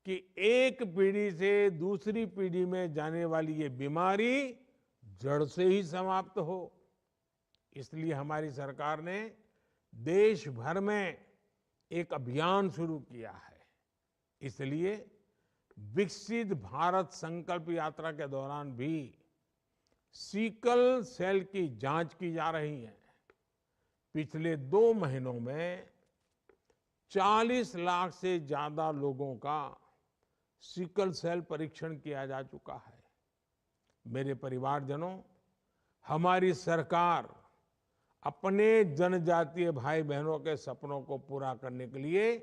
कि एक पीढ़ी से दूसरी पीढ़ी में जाने वाली ये बीमारी जड़ से ही समाप्त हो। इसलिए हमारी सरकार ने देश भर में एक अभियान शुरू किया है। इसलिए विकसित भारत संकल्प यात्रा के दौरान भी सिकल सेल की जांच की जा रही है। पिछले 2 महीनों में 40 लाख से ज्यादा लोगों का सिकल सेल परीक्षण किया जा चुका है। मेरे परिवारजनों, हमारी सरकार अपने जनजातीय भाई बहनों के सपनों को पूरा करने के लिए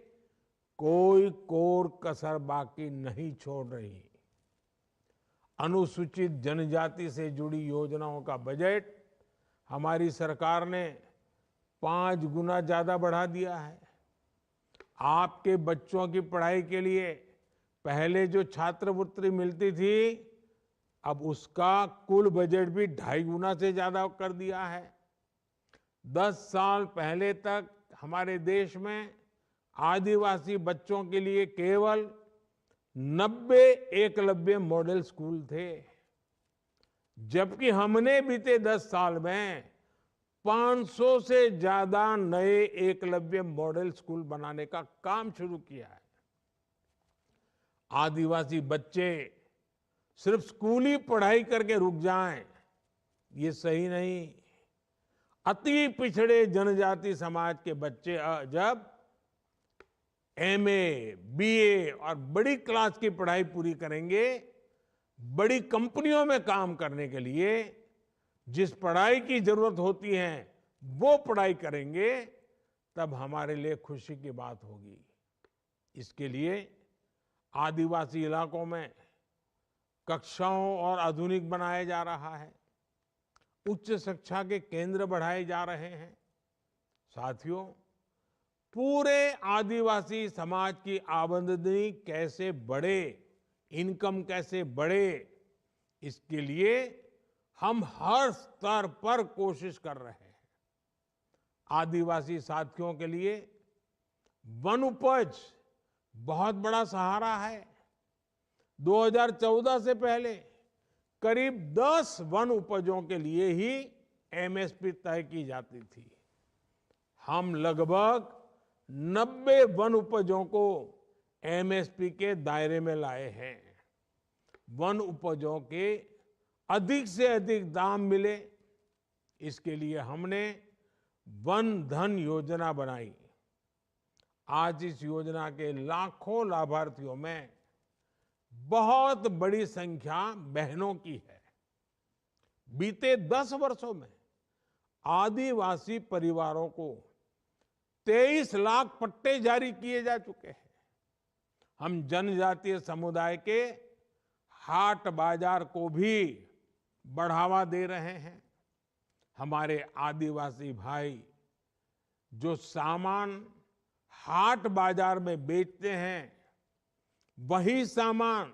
कोई कोर कसर बाकी नहीं छोड़ रही। अनुसूचित जनजाति से जुड़ी योजनाओं का बजट हमारी सरकार ने 5 गुना ज्यादा बढ़ा दिया है। आपके बच्चों की पढ़ाई के लिए पहले जो छात्रवृत्ति मिलती थी, अब उसका कुल बजट भी 2.5 गुना से ज्यादा कर दिया है। 10 साल पहले तक हमारे देश में आदिवासी बच्चों के लिए केवल 90 एकलव्य मॉडल स्कूल थे, जबकि हमने बीते 10 साल में 500 से ज्यादा नए एकलव्य मॉडल स्कूल बनाने का काम शुरू किया है। आदिवासी बच्चे सिर्फ स्कूली पढ़ाई करके रुक जाएं, ये सही नहीं। अति पिछड़े जनजाति समाज के बच्चे जब एमए, बीए और बड़ी क्लास की पढ़ाई पूरी करेंगे, बड़ी कंपनियों में काम करने के लिए जिस पढ़ाई की जरूरत होती है वो पढ़ाई करेंगे, तब हमारे लिए खुशी की बात होगी। इसके लिए आदिवासी इलाकों में कक्षाओं और आधुनिक बनाया जा रहा है। उच्च शिक्षा के केंद्र बढ़ाए जा रहे हैं। साथियों, पूरे आदिवासी समाज की आमदनी कैसे बढ़े, इनकम कैसे बढ़े, इसके लिए हम हर स्तर पर कोशिश कर रहे हैं। आदिवासी साथियों के लिए वन उपज बहुत बड़ा सहारा है। 2014 से पहले करीब 10 वन उपजों के लिए ही एमएसपी तय की जाती थी। हम लगभग 90 वन उपजों को एमएसपी के दायरे में लाए हैं। वन उपजों के अधिक से अधिक दाम मिले, इसके लिए हमने वन धन योजना बनाई। आज इस योजना के लाखों लाभार्थियों में बहुत बड़ी संख्या बहनों की है। बीते 10 वर्षों में आदिवासी परिवारों को 23 लाख पट्टे जारी किए जा चुके हैं। हम जनजातीय समुदाय के हाट बाजार को भी बढ़ावा दे रहे हैं। हमारे आदिवासी भाई जो सामान हाट बाजार में बेचते हैं, वही सामान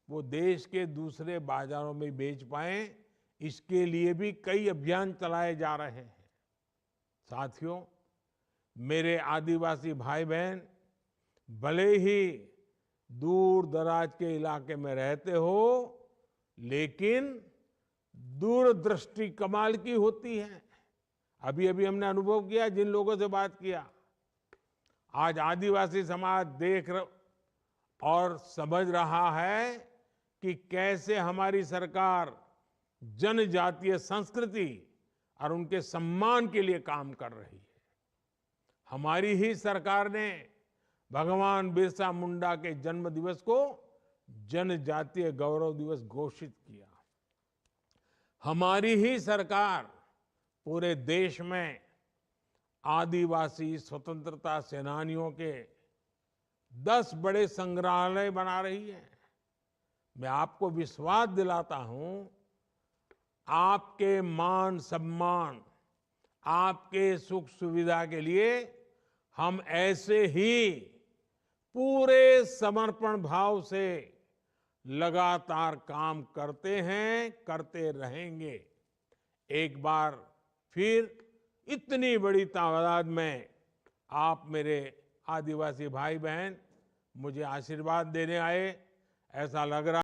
वो देश के दूसरे बाजारों में बेच पाएं, इसके लिए भी कई अभियान चलाए जा रहे हैं। साथियों, मेरे आदिवासी भाई बहन भले ही दूर दराज के इलाके में रहते हो, लेकिन दूरदृष्टि कमाल की होती है। अभी अभी हमने अनुभव किया, जिन लोगों से बात किया, आज आदिवासी समाज देख और समझ रहा है कि कैसे हमारी सरकार जनजातीय संस्कृति और उनके सम्मान के लिए काम कर रही है। हमारी ही सरकार ने भगवान बिरसा मुंडा के जन्म दिवस को जनजातीय गौरव दिवस घोषित किया। हमारी ही सरकार पूरे देश में आदिवासी स्वतंत्रता सेनानियों के 10 बड़े संग्रहालय बना रही है। मैं आपको विश्वास दिलाता हूं, आपके मान सम्मान, आपके सुख सुविधा के लिए हम ऐसे ही पूरे समर्पण भाव से लगातार काम करते हैं, करते रहेंगे। एक बार फिर इतनी बड़ी तादाद में आप मेरे आदिवासी भाई बहन मुझे आशीर्वाद देने आए, ऐसा लग रहा